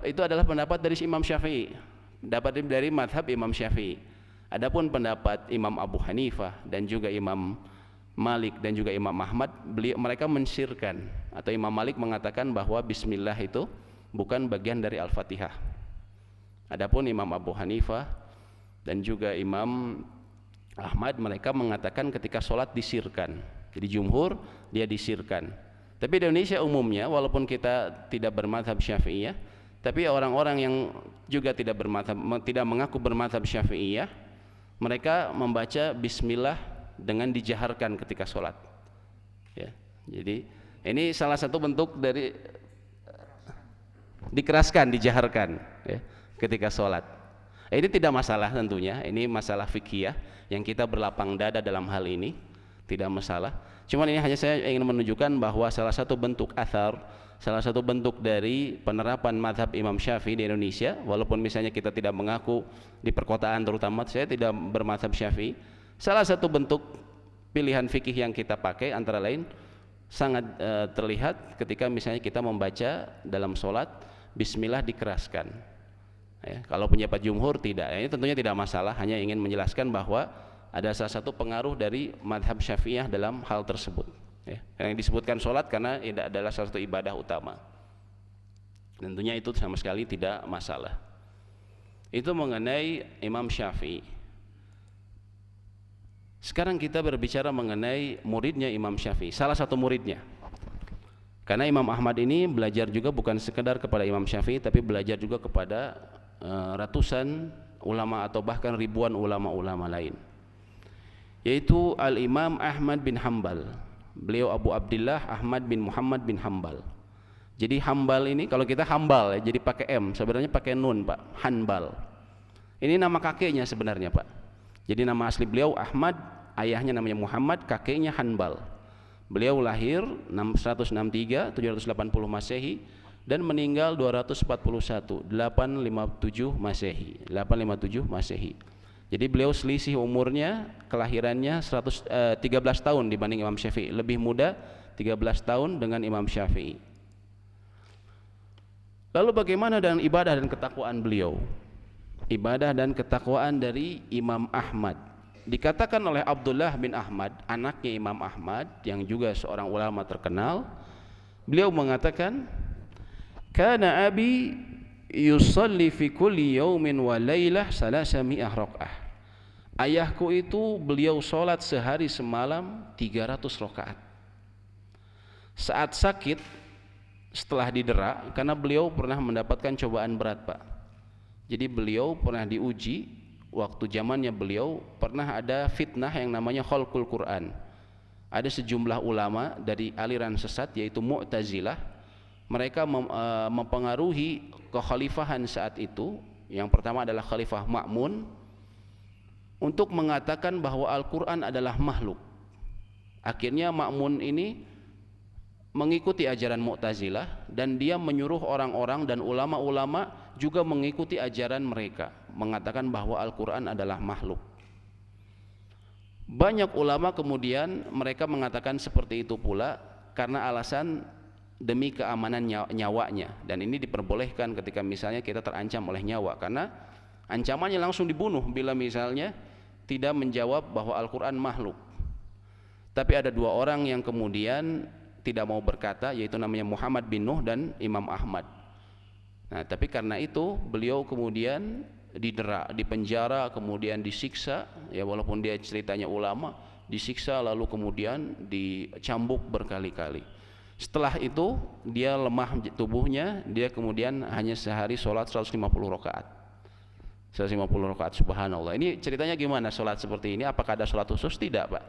itu adalah pendapat dari Imam Syafi'i, pendapat dari mazhab Imam Syafi'i. Adapun pendapat Imam Abu Hanifah dan juga Imam Malik dan juga Imam Ahmad, mereka mensirkan, atau Imam Malik mengatakan bahwa bismillah itu bukan bagian dari Al-Fatihah. Adapun Imam Abu Hanifah dan juga Imam Ahmad, mereka mengatakan ketika sholat disirkan. Jadi jumhur dia disirkan. Tapi di Indonesia umumnya, walaupun kita tidak bermazhab Syafi'iyah, Tapi orang-orang yang juga tidak mengaku bermadzhab Syafi'iyah, mereka membaca bismillah dengan dijaharkan ketika sholat. Ya, jadi ini salah satu bentuk dari dikeraskan, dijaharkan ya, ketika sholat. Ini tidak masalah tentunya, ini masalah fikih yang kita berlapang dada dalam hal ini, tidak masalah. Cuman ini hanya saya ingin menunjukkan bahwa salah satu bentuk athar, salah satu bentuk dari penerapan mazhab Imam Syafi'i di Indonesia, walaupun misalnya kita tidak mengaku di perkotaan, terutama saya tidak bermazhab Syafi'i, salah satu bentuk pilihan fikih yang kita pakai antara lain sangat terlihat ketika misalnya kita membaca dalam sholat bismillah dikeraskan ya, kalau pendapat jumhur tidak ya, ini tentunya tidak masalah, hanya ingin menjelaskan bahwa ada salah satu pengaruh dari mazhab Syafi'iyah dalam hal tersebut ya, yang disebutkan sholat karena tidak adalah salah satu ibadah utama. Tentunya itu sama sekali tidak masalah. Itu mengenai Imam Syafi'i. Sekarang kita berbicara mengenai muridnya Imam Syafi'i, salah satu muridnya. Karena Imam Ahmad ini belajar juga bukan sekedar kepada Imam Syafi'i, tapi belajar juga kepada ratusan ulama atau bahkan ribuan ulama-ulama lain, yaitu Al-Imam Ahmad bin Hanbal. Beliau Abu Abdillah Ahmad bin Muhammad bin Hanbal. Jadi Hanbal ini kalau kita Hambal ya, jadi pakai M, sebenarnya pakai nun Pak, Hanbal. Ini nama kakeknya sebenarnya Pak. Jadi nama asli beliau Ahmad, ayahnya namanya Muhammad, kakeknya Hanbal. Beliau lahir 663 780 Masehi dan meninggal 241 857 Masehi. 857 Masehi. Jadi beliau selisih umurnya, kelahirannya 13 tahun dibanding Imam Syafi'i, lebih muda 13 tahun dengan Imam Syafi'i. Lalu bagaimana dengan ibadah dan ketakwaan beliau? Ibadah dan ketakwaan dari Imam Ahmad. Dikatakan oleh Abdullah bin Ahmad, anaknya Imam Ahmad yang juga seorang ulama terkenal, beliau mengatakan, "Kana abi yusalli fi kulli yaumin wa lailah 300 rakaah." Ayahku itu beliau sholat sehari semalam 300 rakaat. Saat sakit, setelah didera, karena beliau pernah mendapatkan cobaan berat Pak. Jadi beliau pernah diuji, waktu zamannya beliau pernah ada fitnah yang namanya khalqul Quran. Ada sejumlah ulama dari aliran sesat yaitu Mu'tazilah, mereka mempengaruhi kekhalifahan saat itu. Yang pertama adalah Khalifah Ma'mun, untuk mengatakan bahwa Al-Quran adalah makhluk. Akhirnya Ma'mun ini mengikuti ajaran Mu'tazilah dan dia menyuruh orang-orang dan ulama-ulama juga mengikuti ajaran mereka, mengatakan bahwa Al-Quran adalah makhluk. Banyak ulama kemudian mereka mengatakan seperti itu pula karena alasan demi keamanan nyawanya, dan ini diperbolehkan ketika misalnya kita terancam oleh nyawa, karena ancamannya langsung dibunuh bila misalnya tidak menjawab bahwa Al-Quran makhluk. Tapi ada dua orang yang kemudian tidak mau berkata, yaitu namanya Muhammad bin Nuh dan Imam Ahmad. Nah, tapi karena itu beliau kemudian didera, dipenjara, kemudian disiksa ya, walaupun dia ceritanya ulama, disiksa lalu kemudian dicambuk berkali-kali. Setelah itu dia lemah tubuhnya, dia kemudian hanya sehari sholat 150 rakaat. 150 rakaat, subhanallah. Ini ceritanya gimana sholat seperti ini? Apakah ada sholat khusus? Tidak Pak.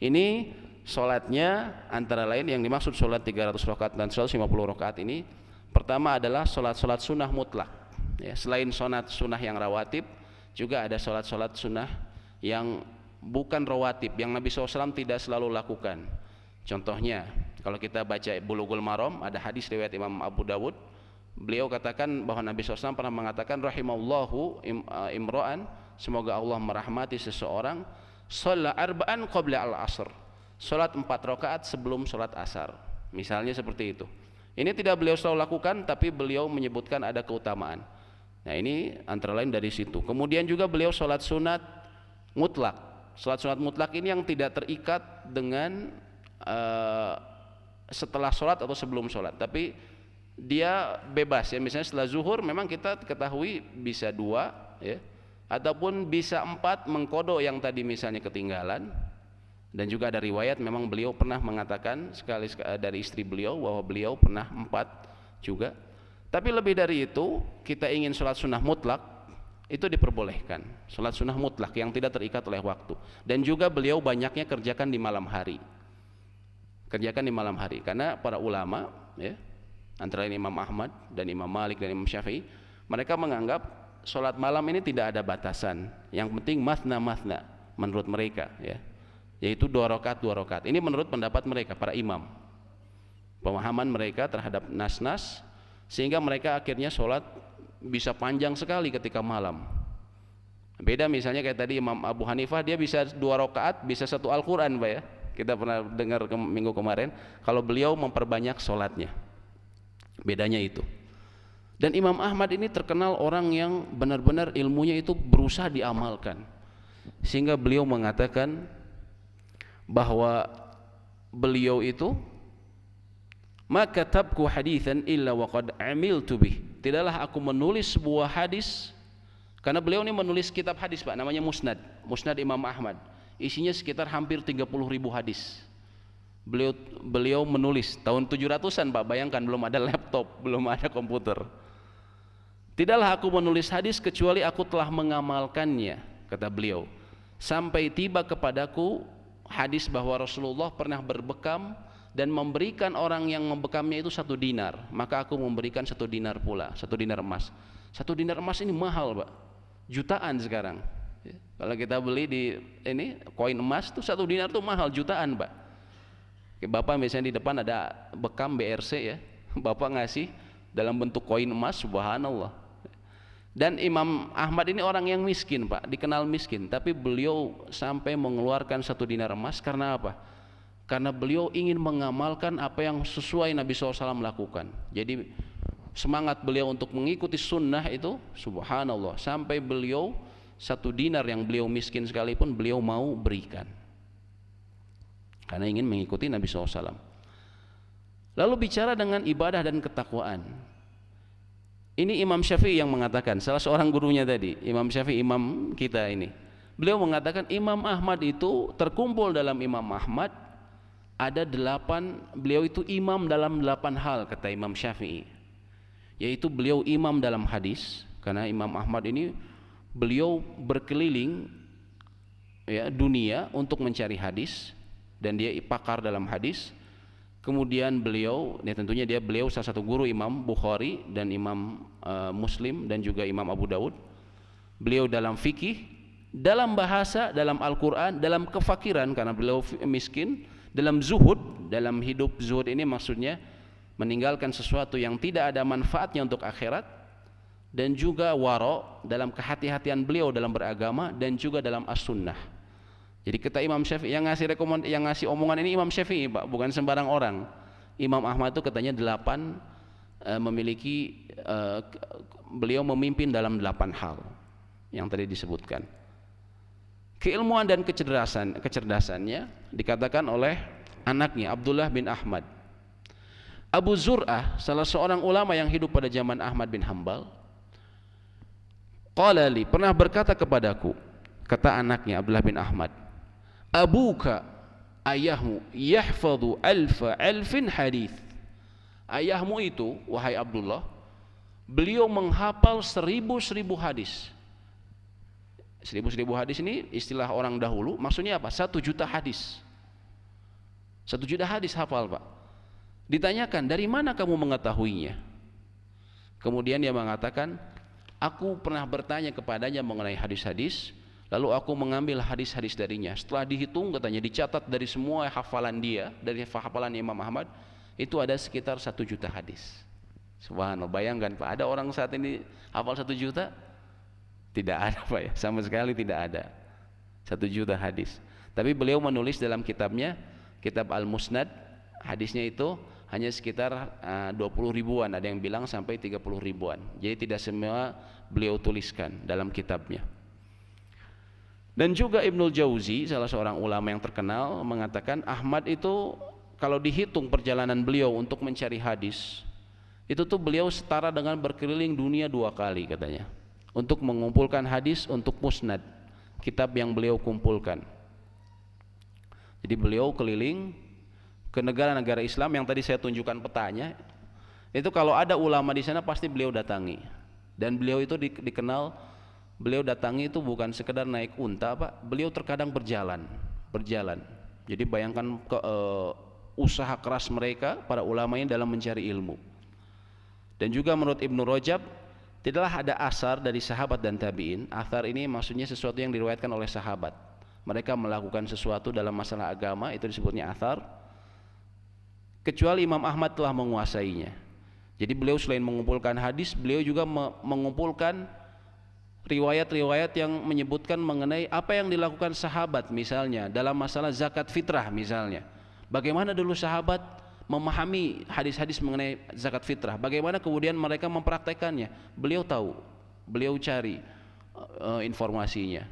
Ini sholatnya antara lain yang dimaksud sholat 300 rakaat dan 150 rakaat ini, pertama adalah sholat-sholat sunnah mutlak ya. Selain sholat sunnah yang rawatib, juga ada sholat-sholat sunnah yang bukan rawatib, yang Nabi SAW tidak selalu lakukan. Contohnya kalau kita baca Bulughul Maram, ada hadis riwayat Imam Abu Dawud, beliau katakan bahwa Nabi SAW pernah mengatakan, rahimallahu imra'an, semoga Allah merahmati seseorang, shalla arba'an qabla al-asr, sholat 4 rakaat sebelum sholat asar, misalnya seperti itu. Ini tidak beliau selalu lakukan, tapi beliau menyebutkan ada keutamaan. Nah, ini antara lain dari situ. Kemudian juga beliau sholat sunat mutlak. Sholat sunat mutlak ini yang tidak terikat dengan setelah sholat atau sebelum sholat, tapi dia bebas ya. Misalnya setelah zuhur memang kita ketahui bisa 2 ya, ataupun bisa 4 mengkodok yang tadi misalnya ketinggalan. Dan juga ada riwayat memang beliau pernah mengatakan sekali dari istri beliau bahwa beliau pernah 4 juga. Tapi lebih dari itu, kita ingin sholat sunnah mutlak, itu diperbolehkan. Sholat sunnah mutlak yang tidak terikat oleh waktu. Dan juga beliau banyaknya kerjakan di malam hari. Kerjakan di malam hari, karena para ulama, ya, antara lain Imam Ahmad dan Imam Malik dan Imam Syafi'i, mereka menganggap sholat malam ini tidak ada batasan. Yang penting mathna menurut mereka, ya, yaitu 2 rakaat. Ini menurut pendapat mereka, para imam. Pemahaman mereka terhadap nas-nas, sehingga mereka akhirnya sholat bisa panjang sekali ketika malam. Beda misalnya kayak tadi Imam Abu Hanifah, dia bisa 2 rakaat, bisa 1 Al-Quran, Pak, ya. Kita pernah dengar minggu kemarin, kalau beliau memperbanyak sholatnya. Bedanya itu. Dan Imam Ahmad ini terkenal orang yang benar-benar ilmunya itu berusaha diamalkan, sehingga beliau mengatakan bahwa beliau itu, maka katabku haditsan illa waqad amiltu bih, tidaklah aku menulis sebuah hadis, karena beliau ini menulis kitab hadis, Pak, namanya Musnad Imam Ahmad, isinya sekitar hampir 30.000 hadis. Beliau menulis tahun 700-an, Pak, bayangkan, belum ada laptop, belum ada komputer. Tidaklah aku menulis hadis kecuali aku telah mengamalkannya, kata beliau, sampai tiba kepadaku hadis bahwa Rasulullah pernah berbekam dan memberikan orang yang membekamnya itu 1 dinar, maka aku memberikan 1 dinar pula, 1 dinar emas. 1 dinar emas ini mahal, Pak, jutaan sekarang. Kalau kita beli di ini koin emas tuh 1 dinar tuh mahal, jutaan, Pak. Bapak misalnya di depan ada bekam BRC, ya, Bapak ngasih dalam bentuk koin emas, subhanallah. Dan Imam Ahmad ini orang yang miskin, Pak, dikenal miskin, tapi beliau sampai mengeluarkan 1 dinar emas. Karena apa? Karena beliau ingin mengamalkan apa yang sesuai Nabi SAW lakukan. Jadi semangat beliau untuk mengikuti sunnah itu, subhanallah, sampai beliau 1 dinar yang beliau miskin sekalipun beliau mau berikan, karena ingin mengikuti Nabi SAW. Lalu bicara dengan ibadah dan ketakwaan, ini Imam Syafi'i yang mengatakan, salah seorang gurunya tadi, Imam Syafi'i, imam kita ini, beliau mengatakan Imam Ahmad itu terkumpul dalam Imam Ahmad ada 8, beliau itu imam dalam 8 hal, kata Imam Syafi'i, yaitu beliau imam dalam hadis, karena Imam Ahmad ini beliau berkeliling, ya, dunia untuk mencari hadis, dan dia pakar dalam hadis. Kemudian beliau, ya, tentunya beliau salah satu guru Imam Bukhari dan Imam Muslim dan juga Imam Abu Daud. Beliau dalam fikih, dalam bahasa, dalam Al-Quran, dalam kefakiran karena beliau miskin, dalam zuhud, dalam hidup. Zuhud ini maksudnya meninggalkan sesuatu yang tidak ada manfaatnya untuk akhirat, dan juga waro, dalam kehati-hatian beliau dalam beragama, dan juga dalam as-sunnah. Jadi kata Imam Syafi'i, yang ngasih omongan ini Imam Syafi'i, Pak, bukan sembarang orang. Imam Ahmad itu katanya 8 memiliki beliau memimpin dalam 8 hal yang tadi disebutkan. Keilmuan dan kecerdasannya dikatakan oleh anaknya Abdullah bin Ahmad. Abu Zur'ah, salah seorang ulama yang hidup pada zaman Ahmad bin Hanbal, qala li, pernah berkata kepadaku, kata anaknya Abdullah bin Ahmad, abuka, ayahmu, yahfadhu alfin hadith, ayahmu itu, wahai Abdullah, beliau menghafal 1000 hadis. 1000 hadis ini istilah orang dahulu, maksudnya apa? 1 juta hadis. 1 juta hadis hafal, Pak. Ditanyakan, dari mana kamu mengetahuinya? Kemudian dia mengatakan, aku pernah bertanya kepadanya mengenai hadis-hadis, lalu aku mengambil hadis-hadis darinya. Setelah dihitung, katanya, dicatat dari semua hafalan dia, dari hafalan Imam Ahmad, itu ada sekitar 1 juta hadis. Subhanallah, bayangkan, Pak, ada orang saat ini hafal 1 juta? Tidak ada, Pak, ya, sama sekali tidak ada 1 juta hadis. Tapi beliau menulis dalam kitabnya, kitab Al-Musnad, hadisnya itu hanya sekitar 20 ribuan, ada yang bilang sampai 30 ribuan. Jadi tidak semua beliau tuliskan dalam kitabnya. Dan juga Ibnul Jauzi, salah seorang ulama yang terkenal, mengatakan Ahmad itu kalau dihitung perjalanan beliau untuk mencari hadis, itu tuh beliau setara dengan berkeliling dunia 2 kali, katanya, untuk mengumpulkan hadis untuk Musnad, kitab yang beliau kumpulkan. Jadi beliau keliling ke negara-negara Islam yang tadi saya tunjukkan petanya, Itu kalau ada ulama di sana pasti beliau datangi. Dan beliau itu dikenal, beliau datangi itu bukan sekedar naik unta, Pak. Beliau terkadang berjalan. Jadi bayangkan usaha keras mereka para ulama ini dalam mencari ilmu. Dan juga menurut Ibnu Rajab, tidaklah ada asar dari sahabat dan tabi'in. Asar ini maksudnya sesuatu yang diriwayatkan oleh sahabat. Mereka melakukan sesuatu dalam masalah agama, itu disebutnya asar, kecuali Imam Ahmad telah menguasainya. Jadi beliau selain mengumpulkan hadis, beliau juga mengumpulkan riwayat-riwayat yang menyebutkan mengenai apa yang dilakukan sahabat, misalnya dalam masalah zakat fitrah misalnya. Bagaimana dulu sahabat memahami hadis-hadis mengenai zakat fitrah, bagaimana kemudian mereka mempraktekannya. Beliau tahu, beliau cari informasinya.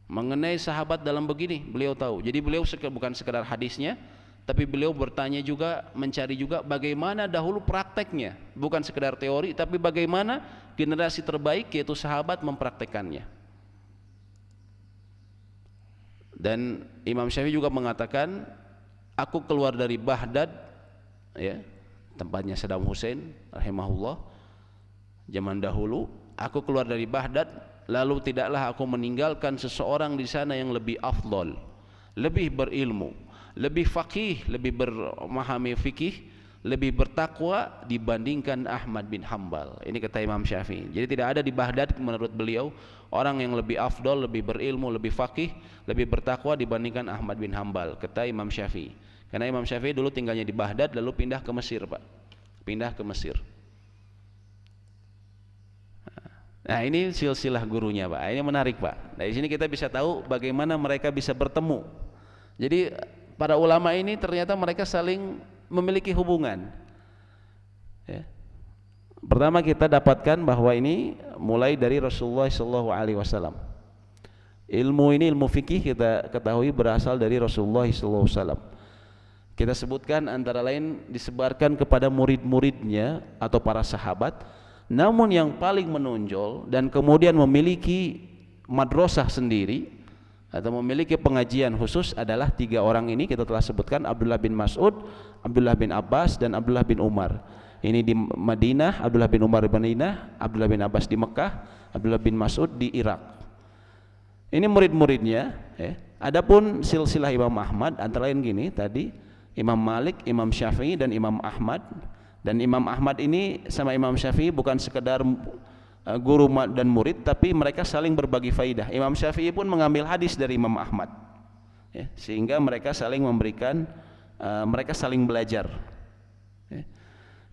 Mengenai sahabat dalam begini, beliau tahu. Jadi beliau bukan sekedar hadisnya, tapi beliau bertanya juga, mencari juga bagaimana dahulu prakteknya, bukan sekedar teori, tapi bagaimana generasi terbaik yaitu sahabat mempraktekannya. Dan Imam Syafi'i juga mengatakan, aku keluar dari Baghdad, ya, tempatnya Saddam Hussein rahimahullah, zaman dahulu, aku keluar dari Baghdad, lalu tidaklah aku meninggalkan seseorang di sana yang lebih afdol, lebih berilmu, lebih faqih, lebih memahami fikih, lebih bertakwa dibandingkan Ahmad bin Hanbal. Ini kata Imam Syafi'i. Jadi tidak ada di Baghdad menurut beliau orang yang lebih afdol, lebih berilmu, lebih faqih, lebih bertakwa dibandingkan Ahmad bin Hanbal, kata Imam Syafi'i. Karena Imam Syafi'i dulu tinggalnya di Baghdad lalu pindah ke Mesir, Pak. Pindah ke Mesir. Nah, ini silsilah gurunya, Pak. Ini menarik, Pak. Dari sini kita bisa tahu bagaimana mereka bisa bertemu. Jadi para ulama ini ternyata mereka saling memiliki hubungan, ya. Pertama kita dapatkan bahwa ini mulai dari Rasulullah SAW. Ilmu ini, ilmu fikih kita ketahui berasal dari Rasulullah SAW. Kita sebutkan antara lain disebarkan kepada murid-muridnya atau para sahabat. Namun yang paling menonjol dan kemudian memiliki madrasah sendiri atau memiliki pengajian khusus adalah 3 orang ini. Kita telah sebutkan Abdullah bin Mas'ud, Abdullah bin Abbas, dan Abdullah bin Umar. Ini di Madinah, Abdullah bin Umar di Madinah, Abdullah bin Abbas di Mekah, Abdullah bin Mas'ud di Irak. Ini murid-muridnya, ya. Adapun silsilah Imam Ahmad antara lain gini tadi, Imam Malik, Imam Syafi'i, dan Imam Ahmad. Dan Imam Ahmad ini sama Imam Syafi'i bukan sekedar guru dan murid, tapi mereka saling berbagi faidah. Imam Syafi'i pun mengambil hadis dari Imam Ahmad, ya, sehingga mereka saling memberikan, mereka saling belajar, ya.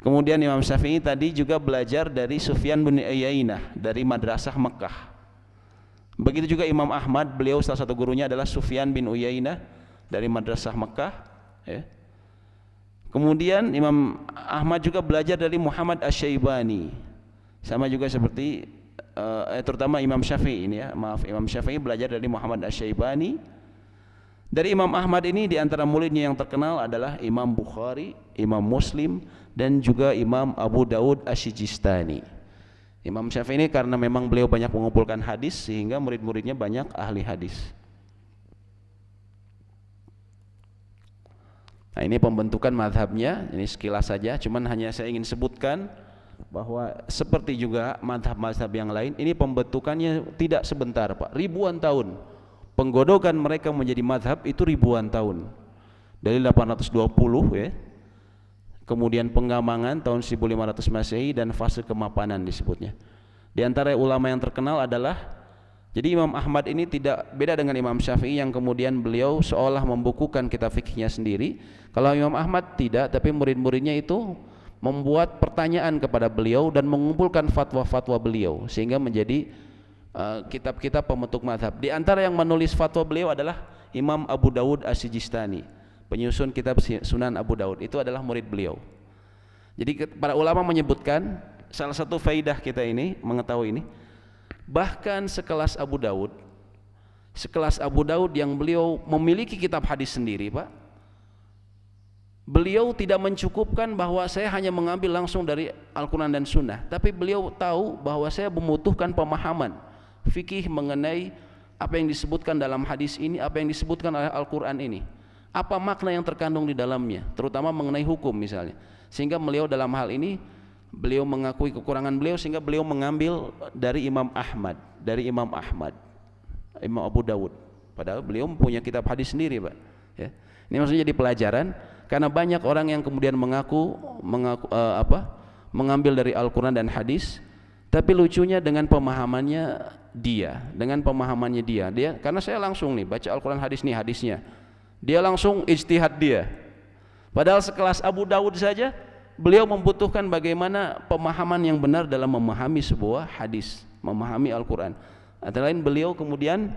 Kemudian Imam Syafi'i tadi juga belajar dari Sufyan bin Uyainah dari madrasah Mekah. Begitu juga Imam Ahmad, beliau salah satu gurunya adalah Sufyan bin Uyainah dari madrasah Mekah, ya. Kemudian Imam Ahmad juga belajar dari Muhammad Asy-Syaibani, sama juga seperti terutama Imam Syafi'i ini, ya, maaf, Imam Syafi'i belajar dari Muhammad Asy-Syaibani. Dari Imam Ahmad ini di antara muridnya yang terkenal adalah Imam Bukhari, Imam Muslim, dan juga Imam Abu Daud Asy-Sijistani. Imam Syafi'i ini karena memang beliau banyak mengumpulkan hadis sehingga murid-muridnya banyak ahli hadis. Nah, ini pembentukan mazhabnya, ini sekilas saja, cuman hanya saya ingin sebutkan bahwa seperti juga mazhab-mazhab yang lain, ini pembentukannya tidak sebentar, Pak, ribuan tahun. Penggodokan mereka menjadi mazhab itu ribuan tahun. Dari 820, ya. Kemudian pengembangan tahun 1500 Masehi dan fase kemapanan disebutnya. Di antara ulama yang terkenal adalah, jadi Imam Ahmad ini tidak beda dengan Imam Syafi'i yang kemudian beliau seolah membukukan kitab fikihnya sendiri. Kalau Imam Ahmad tidak, tapi murid-muridnya itu membuat pertanyaan kepada beliau dan mengumpulkan fatwa-fatwa beliau sehingga menjadi kitab-kitab pembentuk mazhab. Di antara yang menulis fatwa beliau adalah Imam Abu Daud Asy-Sijistani, penyusun kitab Sunan Abu Daud. Itu adalah murid beliau. Jadi para ulama menyebutkan salah satu faidah kita ini mengetahui ini, bahkan sekelas Abu Daud yang beliau memiliki kitab hadis sendiri, Pak, beliau tidak mencukupkan bahwa saya hanya mengambil langsung dari Al-Quran dan Sunnah, tapi beliau tahu bahwa saya membutuhkan pemahaman fikih mengenai apa yang disebutkan dalam hadis ini, apa yang disebutkan oleh Al-Quran ini, apa makna yang terkandung di dalamnya, terutama mengenai hukum misalnya. Sehingga beliau dalam hal ini beliau mengakui kekurangan beliau, sehingga beliau mengambil dari Imam Ahmad, Imam Abu Dawud. Padahal beliau punya kitab hadis sendiri, Pak. Ya. Ini maksudnya jadi pelajaran, karena banyak orang yang kemudian mengambil dari Al-Quran dan hadis, tapi lucunya dengan pemahamannya dia, karena saya langsung nih baca Al-Quran hadis nih hadisnya, dia langsung ijtihad dia. Padahal sekelas Abu Dawud saja beliau membutuhkan bagaimana pemahaman yang benar dalam memahami sebuah hadis, memahami Al-Quran. Antara lain beliau kemudian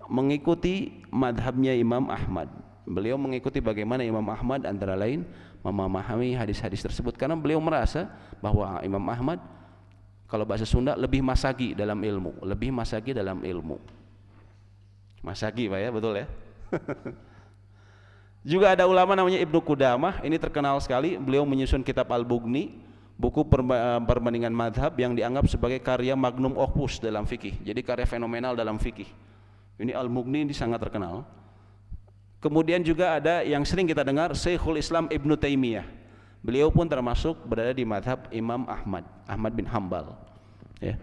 mengikuti madhabnya Imam Ahmad. Beliau mengikuti bagaimana Imam Ahmad antara lain memahami hadis-hadis tersebut, karena beliau merasa bahwa Imam Ahmad, kalau bahasa Sunda, lebih masagi dalam ilmu. Masagi, Pak, ya, betul ya. Juga ada ulama namanya Ibnu Qudamah, ini terkenal sekali. Beliau menyusun kitab Al-Bughni, buku perbandingan madhab yang dianggap sebagai karya magnum opus dalam fikih. Jadi karya fenomenal dalam fikih. Ini Al-Mughni ini sangat terkenal. Kemudian juga ada yang sering kita dengar, Syekhul Islam Ibnu Taimiyah. Beliau pun termasuk berada di madhab Imam Ahmad bin Hambal. Ya.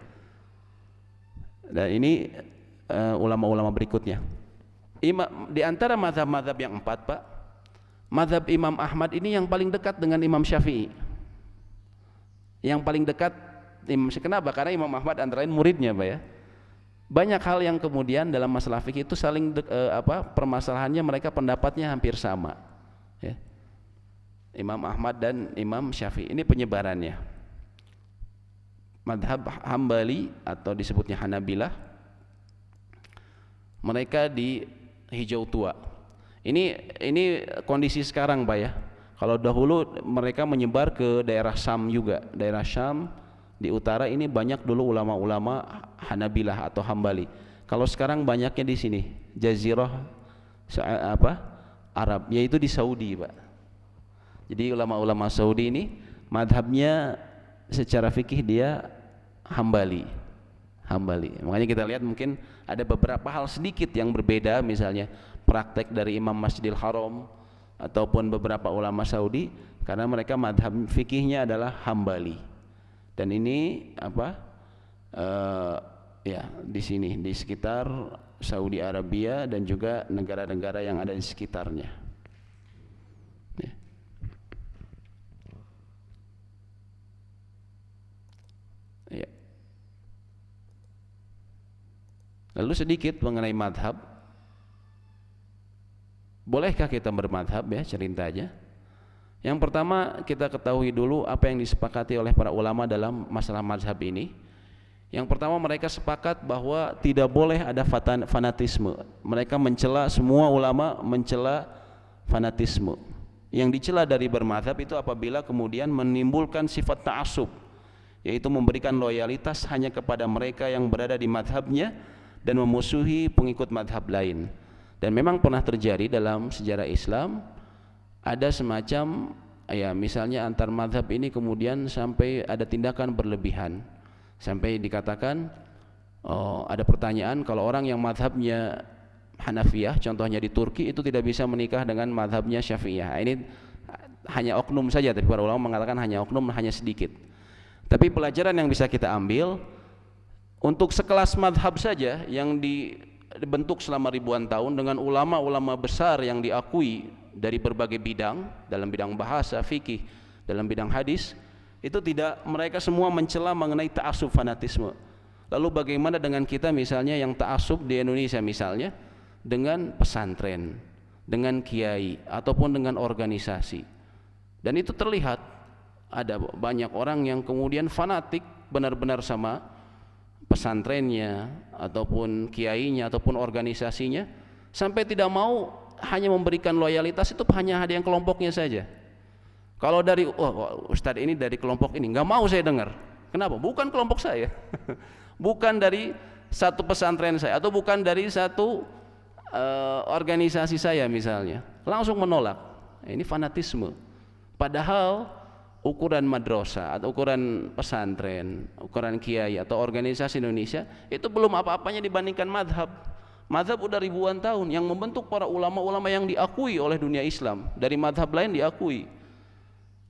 Dan ini ulama-ulama berikutnya. Di antara madhab-madhab yang 4, Pak, madhab Imam Ahmad ini yang paling dekat dengan Imam Syafi'i. Yang paling dekat kenapa? Karena Imam Ahmad antara lain muridnya, Pak, ya. Banyak hal yang kemudian dalam masalah fikih itu saling permasalahannya mereka pendapatnya hampir sama, ya. Imam Ahmad dan Imam Syafi'i ini penyebarannya. Madhab Hambali atau disebutnya Hanabilah, mereka di hijau tua. Ini kondisi sekarang, Pak, ya. Kalau dahulu mereka menyebar ke daerah Syam juga, daerah Syam di utara ini banyak dulu ulama-ulama Hanabilah atau Hambali. Kalau sekarang banyaknya di sini, Jazirah Arab, yaitu di Saudi, Pak. Jadi ulama-ulama Saudi ini madhabnya secara fikih dia Hambali. Makanya kita lihat mungkin ada beberapa hal sedikit yang berbeda, misalnya praktek dari Imam Masjidil Haram ataupun beberapa ulama Saudi, karena mereka madhab fikihnya adalah Hambali. Dan ini ya di sini di sekitar Saudi Arabia dan juga negara-negara yang ada di sekitarnya. Ya. Ya. Lalu sedikit mengenai madhab. Bolehkah kita bermadhab, ya, cerita aja. Yang pertama kita ketahui dulu apa yang disepakati oleh para ulama dalam masalah mazhab ini. Yang pertama mereka sepakat bahwa tidak boleh ada fanatisme. Mereka mencela, semua ulama mencela fanatisme. Yang dicela dari bermazhab itu apabila kemudian menimbulkan sifat ta'assub, yaitu memberikan loyalitas hanya kepada mereka yang berada di mazhabnya dan memusuhi pengikut mazhab lain. Dan memang pernah terjadi dalam sejarah Islam, ada semacam, ya, misalnya antar mazhab ini kemudian sampai ada tindakan berlebihan, sampai dikatakan ada pertanyaan, kalau orang yang mazhabnya Hanafiyah contohnya di Turki itu tidak bisa menikah dengan mazhabnya Syafi'iyah. Ini hanya oknum saja, tapi para ulama mengatakan hanya oknum, hanya sedikit. Tapi pelajaran yang bisa kita ambil, untuk sekelas mazhab saja yang dibentuk selama ribuan tahun dengan ulama-ulama besar yang diakui dari berbagai bidang, dalam bidang bahasa, fikih, dalam bidang hadis, itu tidak, mereka semua mencela mengenai ta'assub fanatisme. Lalu bagaimana dengan kita misalnya yang ta'assub di Indonesia misalnya dengan pesantren, dengan kiai ataupun dengan organisasi. Dan itu terlihat ada banyak orang yang kemudian fanatik benar-benar sama pesantrennya ataupun kiainya ataupun organisasinya, sampai tidak mau hanya memberikan loyalitas itu hanya ada yang kelompoknya saja. Kalau dari Ustadz ini dari kelompok ini, nggak mau saya dengar. Kenapa? Bukan kelompok saya, bukan dari satu pesantren saya, atau bukan dari satu organisasi saya misalnya, langsung menolak. Ini fanatisme. Padahal ukuran madrasah atau ukuran pesantren, ukuran kiai atau organisasi Indonesia itu belum apa-apanya dibandingkan madhab. Mazhab udah ribuan tahun yang membentuk para ulama-ulama yang diakui oleh dunia Islam, dari mazhab lain diakui.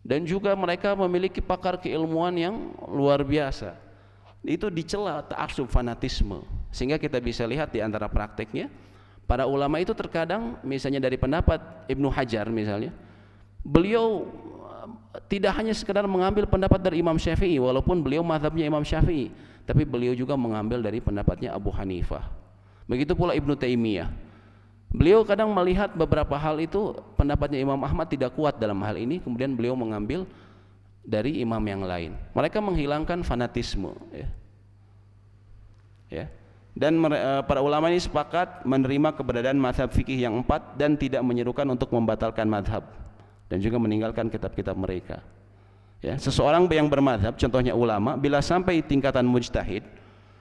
Dan juga mereka memiliki pakar keilmuan yang luar biasa. Itu dicela ta'assub, fanatisme. Sehingga kita bisa lihat di antara prakteknya, para ulama itu terkadang misalnya dari pendapat Ibnu Hajar misalnya, beliau tidak hanya sekedar mengambil pendapat dari Imam Syafi'i, walaupun beliau mazhabnya Imam Syafi'i, tapi beliau juga mengambil dari pendapatnya Abu Hanifah. Begitu pula Ibnu Taimiyah, beliau kadang melihat beberapa hal itu pendapatnya Imam Ahmad tidak kuat dalam hal ini, kemudian beliau mengambil dari imam yang lain. Mereka menghilangkan fanatisme, ya. Dan para ulama ini sepakat menerima keberadaan mazhab fikih yang 4 dan tidak menyerukan untuk membatalkan mazhab dan juga meninggalkan kitab-kitab mereka. Ya, seseorang yang bermazhab, contohnya ulama, bila sampai tingkatan mujtahid,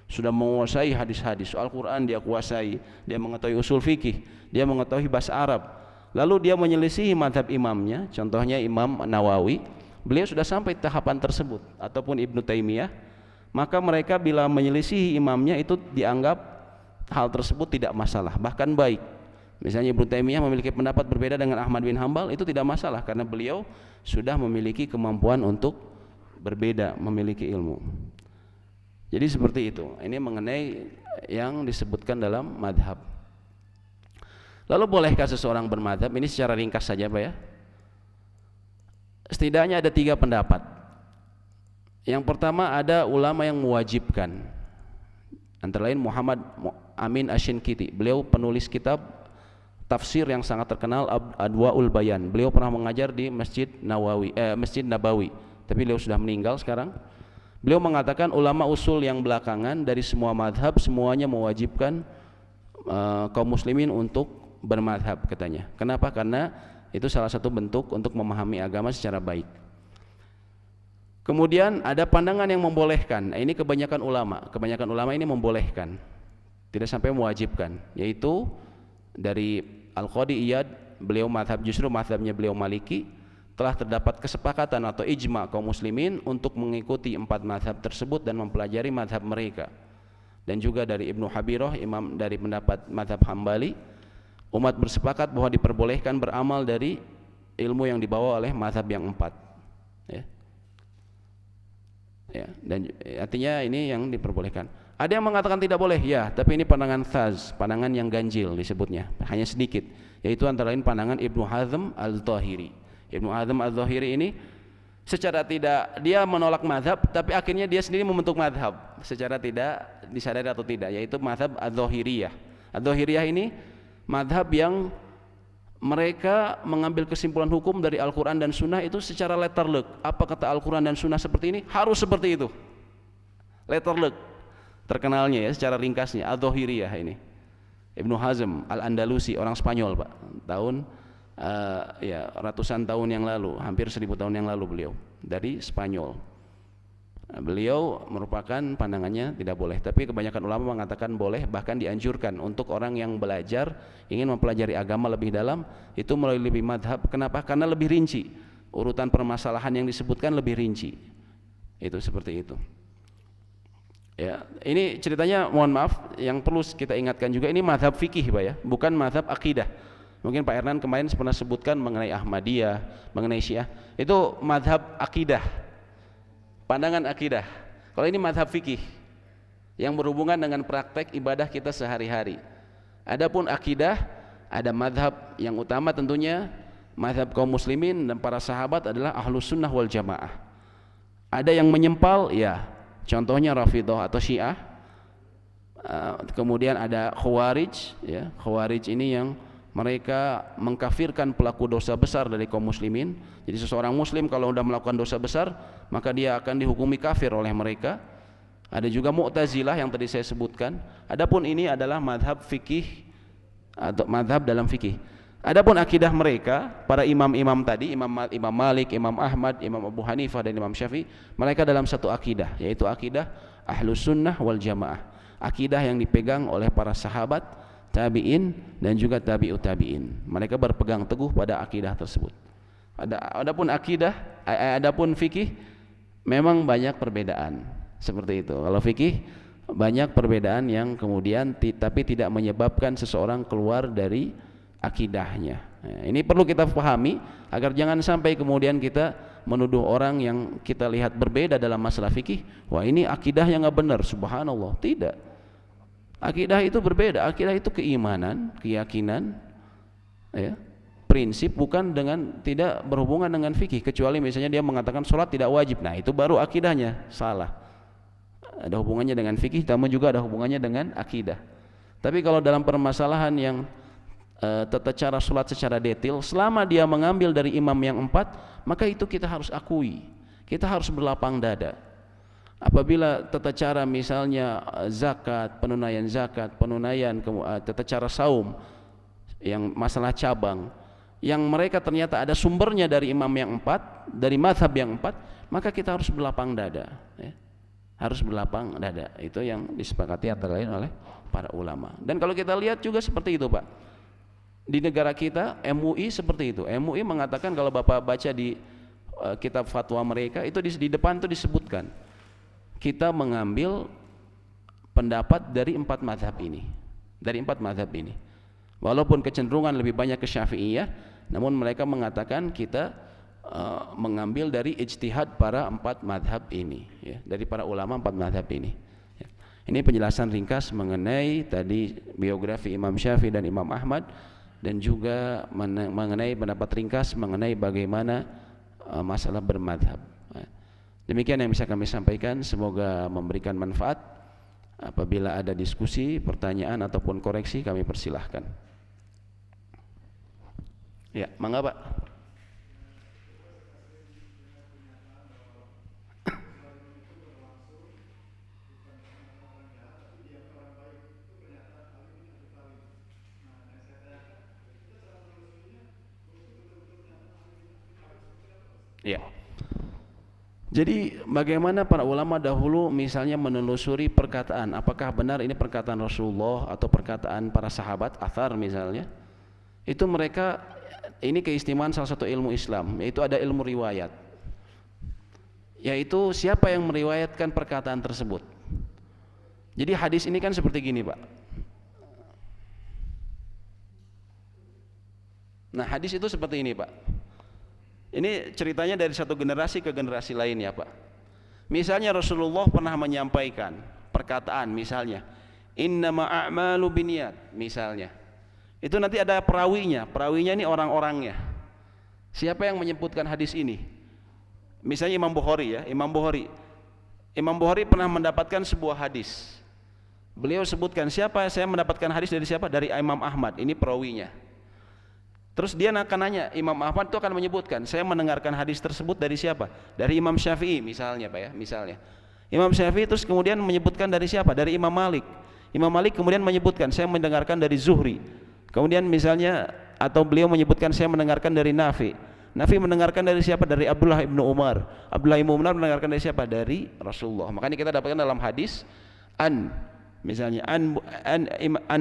sudah menguasai hadis-hadis, Al-Quran dia kuasai, dia mengetahui usul fikih, dia mengetahui bahasa Arab, lalu dia menyelisihi mazhab imamnya, contohnya Imam Nawawi, beliau sudah sampai tahapan tersebut, ataupun Ibnu Taimiyah, maka mereka bila menyelisihi imamnya itu dianggap hal tersebut tidak masalah, bahkan baik. Misalnya Ibnu Taimiyah memiliki pendapat berbeda dengan Ahmad bin Hambal, itu tidak masalah karena beliau sudah memiliki kemampuan untuk berbeda, memiliki ilmu. Jadi seperti itu. Ini mengenai yang disebutkan dalam madhab. Lalu bolehkah seseorang bermadhab? Ini secara ringkas saja Pak ya. Setidaknya ada 3 pendapat. Yang pertama, ada ulama yang mewajibkan, antara lain Muhammad Amin Asy-Syinkiti. Beliau penulis kitab tafsir yang sangat terkenal, Adwaul Bayan. Beliau pernah mengajar di Masjid Nabawi, tapi beliau sudah meninggal sekarang. Beliau mengatakan ulama usul yang belakangan dari semua madhab semuanya mewajibkan kaum muslimin untuk bermadhab, katanya. Kenapa? Karena itu salah satu bentuk untuk memahami agama secara baik. Kemudian ada pandangan yang membolehkan. Ini kebanyakan ulama ini membolehkan, tidak sampai mewajibkan, yaitu dari Al-Qadi Iyad, beliau justru mazhabnya beliau Maliki, telah terdapat kesepakatan atau ijma kaum muslimin untuk mengikuti 4 mazhab tersebut dan mempelajari mazhab mereka. Dan juga dari Ibnu Habirah, imam dari pendapat mazhab Hambali, umat bersepakat bahwa diperbolehkan beramal dari ilmu yang dibawa oleh mazhab yang 4, ya. Dan artinya ini yang diperbolehkan. Ada yang mengatakan tidak boleh, ya, tapi ini pandangan thaz, pandangan yang ganjil disebutnya, hanya sedikit, yaitu antara lain pandangan Ibnu Hazm Al-Zahiri. Ibnu Hazm Al-Zahiri ini secara tidak, dia menolak mazhab, tapi akhirnya dia sendiri membentuk mazhab secara tidak disadari atau tidak, yaitu mazhab Az-Zahiriyah. Az-Zahiriyah ini mazhab yang mereka mengambil kesimpulan hukum dari Al-Quran dan Sunnah itu secara letterlek. Apa kata Al-Quran dan Sunnah seperti ini, harus seperti itu, letterlek terkenalnya, ya, secara ringkasnya Az-Zahiriyah ini. Ibnu Hazm Al-Andalusi, orang Spanyol Pak, tahun ratusan tahun yang lalu, hampir 1000 tahun yang lalu beliau dari Spanyol. Beliau merupakan pandangannya tidak boleh, tapi kebanyakan ulama mengatakan boleh, bahkan dianjurkan untuk orang yang belajar, ingin mempelajari agama lebih dalam, itu melalui lebih madhab. Kenapa? Karena lebih rinci, urutan permasalahan yang disebutkan lebih rinci. Itu seperti itu. Ya, ini ceritanya, mohon maaf, yang perlu kita ingatkan juga, ini mazhab fikih Pak ya, bukan mazhab akidah. Mungkin Pak Ernan kemarin pernah sebutkan mengenai Ahmadiyah, mengenai Syiah, itu mazhab akidah, pandangan akidah. Kalau ini mazhab fikih yang berhubungan dengan praktek ibadah kita sehari-hari. Adapun akidah, ada mazhab yang utama tentunya mazhab kaum muslimin dan para sahabat adalah Ahlus Sunnah wal Jamaah. Ada yang menyempal, ya, contohnya Rafidhah atau Syiah. Kemudian ada Khawarij, ya. Khawarij ini yang mereka mengkafirkan pelaku dosa besar dari kaum muslimin. Jadi seseorang muslim kalau sudah melakukan dosa besar, maka dia akan dihukumi kafir oleh mereka. Ada juga Mu'tazilah yang tadi saya sebutkan. Adapun ini adalah mazhab fikih atau mazhab dalam fikih. Adapun akidah mereka, para imam-imam tadi, Imam Malik, Imam Ahmad, Imam Abu Hanifah dan Imam Syafi'i, mereka dalam satu akidah, yaitu akidah Ahlus Sunnah wal Jamaah. Akidah yang dipegang oleh para sahabat, tabi'in dan juga tabi'ut tabi'in. Mereka berpegang teguh pada akidah tersebut. Adapun akidah, adapun fikih memang banyak perbedaan. Seperti itu. Kalau fikih banyak perbedaan yang kemudian tapi tidak menyebabkan seseorang keluar dari akidahnya. Ini perlu kita pahami agar jangan sampai kemudian kita menuduh orang yang kita lihat berbeda dalam masalah fikih, wah ini akidahnya nggak benar, subhanallah. Tidak. Akidah itu berbeda. Akidah itu keimanan, keyakinan, ya, prinsip, bukan tidak berhubungan dengan fikih. Kecuali misalnya dia mengatakan sholat tidak wajib, nah itu baru akidahnya salah. Ada hubungannya dengan fikih, namun juga ada hubungannya dengan akidah. Tapi kalau dalam permasalahan yang tata cara sholat secara detail, selama dia mengambil dari imam yang 4, maka itu kita harus akui, kita harus berlapang dada. Apabila tata cara misalnya zakat, penunaian zakat, tata cara saum, yang masalah cabang, yang mereka ternyata ada sumbernya dari imam yang 4, dari mazhab yang 4, maka kita harus berlapang dada, ya. Harus berlapang dada. Itu yang disepakati antara lain oleh para ulama. Dan kalau kita lihat juga seperti itu, Pak. Di negara kita MUI seperti itu. MUI mengatakan, kalau Bapak baca di kitab fatwa mereka, itu di depan itu disebutkan, kita mengambil pendapat dari 4 mazhab ini. Dari 4 mazhab ini. Walaupun kecenderungan lebih banyak ke Syafi'iyah, namun mereka mengatakan kita mengambil dari ijtihad para 4 mazhab ini, ya, dari para ulama 4 mazhab ini, ya. Ini penjelasan ringkas mengenai tadi biografi Imam Syafi'i dan Imam Ahmad, dan juga mengenai pendapat ringkas mengenai bagaimana masalah bermadhab. Demikian yang bisa kami sampaikan, semoga memberikan manfaat. Apabila ada diskusi, pertanyaan ataupun koreksi, kami persilahkan. Ya, mangga Pak. Ya. Jadi bagaimana para ulama dahulu misalnya menelusuri perkataan, apakah benar ini perkataan Rasulullah atau perkataan para sahabat, athar misalnya. Itu mereka, ini keistimewaan salah satu ilmu Islam, yaitu ada ilmu riwayat. Yaitu siapa yang meriwayatkan perkataan tersebut. Jadi hadis ini kan seperti gini, Pak. Nah, hadis itu seperti ini, Pak. Ini ceritanya dari satu generasi ke generasi lain, ya Pak. Misalnya Rasulullah pernah menyampaikan perkataan, misalnya innama a'malu binniyat, misalnya. Itu nanti ada perawinya. Perawinya ini orang-orangnya. Siapa yang menyebutkan hadis ini? Misalnya Imam Bukhari, ya, Imam Bukhari pernah mendapatkan sebuah hadis. Beliau sebutkan, siapa saya mendapatkan hadis dari siapa? Dari Imam Ahmad. Ini perawinya. Terus dia akan nanya, Imam Ahmad itu akan menyebutkan, saya mendengarkan hadis tersebut dari siapa? Dari Imam Syafi'i misalnya, Pak, ya, misalnya. Imam Syafi'i terus kemudian menyebutkan dari siapa? Dari Imam Malik. Imam Malik kemudian menyebutkan, saya mendengarkan dari Zuhri. Kemudian misalnya, atau beliau menyebutkan, saya mendengarkan dari Nafi. Nafi mendengarkan dari siapa? Dari Abdullah ibnu Umar. Abdullah ibnu Umar mendengarkan dari siapa? Dari Rasulullah. Makanya kita dapatkan dalam hadis misalnya an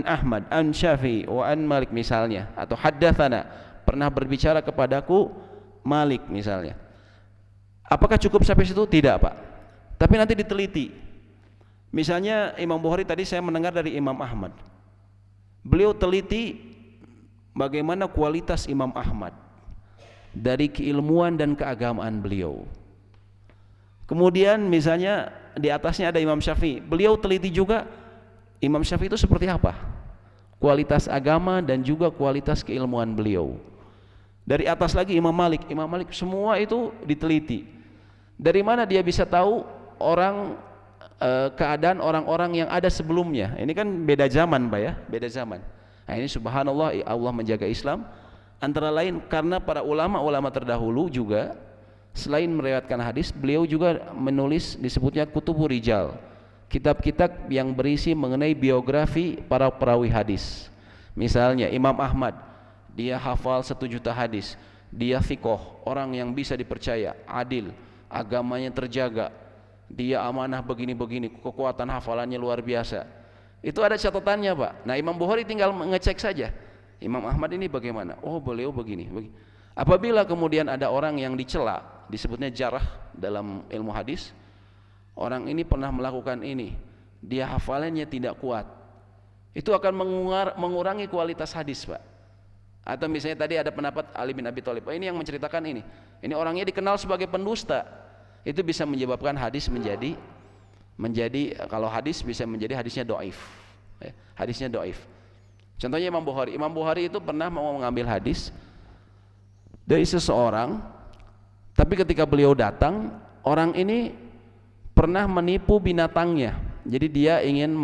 Ahmad, an Syafi'i, wa an Malik misalnya, atau haddatsana, pernah berbicara kepadaku Malik misalnya. Apakah cukup sampai situ? Tidak, Pak. Tapi nanti diteliti. Misalnya Imam Bukhari tadi saya mendengar dari Imam Ahmad. Beliau teliti bagaimana kualitas Imam Ahmad dari keilmuan dan keagamaan beliau. Kemudian misalnya di atasnya ada Imam Syafi'i. Beliau teliti juga Imam Syafi'i itu seperti apa? Kualitas agama dan juga kualitas keilmuan beliau. Dari atas lagi Imam Malik. Imam Malik, semua itu diteliti. Dari mana dia bisa tahu keadaan orang-orang yang ada sebelumnya? Ini kan beda zaman, Pak, ya, beda zaman. Nah, ini subhanallah, Allah menjaga Islam. Antara lain karena para ulama-ulama terdahulu juga selain meriwayatkan hadis, beliau juga menulis, disebutnya kutubu rijal, kitab-kitab yang berisi mengenai biografi para perawi hadis. Misalnya Imam Ahmad, dia hafal 1 juta hadis, dia thiqoh, orang yang bisa dipercaya, adil, agamanya terjaga, dia amanah begini-begini, kekuatan hafalannya luar biasa. Itu ada catatannya, Pak. Nah, Imam Bukhari tinggal ngecek saja, Imam Ahmad ini bagaimana? Oh, beliau begini. Apabila kemudian ada orang yang dicela, disebutnya jarah dalam ilmu hadis, orang ini pernah melakukan ini, dia hafalannya tidak kuat, itu akan mengurangi kualitas hadis, Pak. Atau misalnya tadi ada pendapat Ali bin Abi Thalib, ini yang menceritakan ini orangnya dikenal sebagai pendusta, itu bisa menyebabkan hadis menjadi kalau hadis bisa menjadi hadisnya dhaif, ya, hadisnya dhaif. Contohnya Imam Bukhari itu pernah mau mengambil hadis dari seseorang, tapi ketika beliau datang, orang ini pernah menipu binatangnya. Jadi dia ingin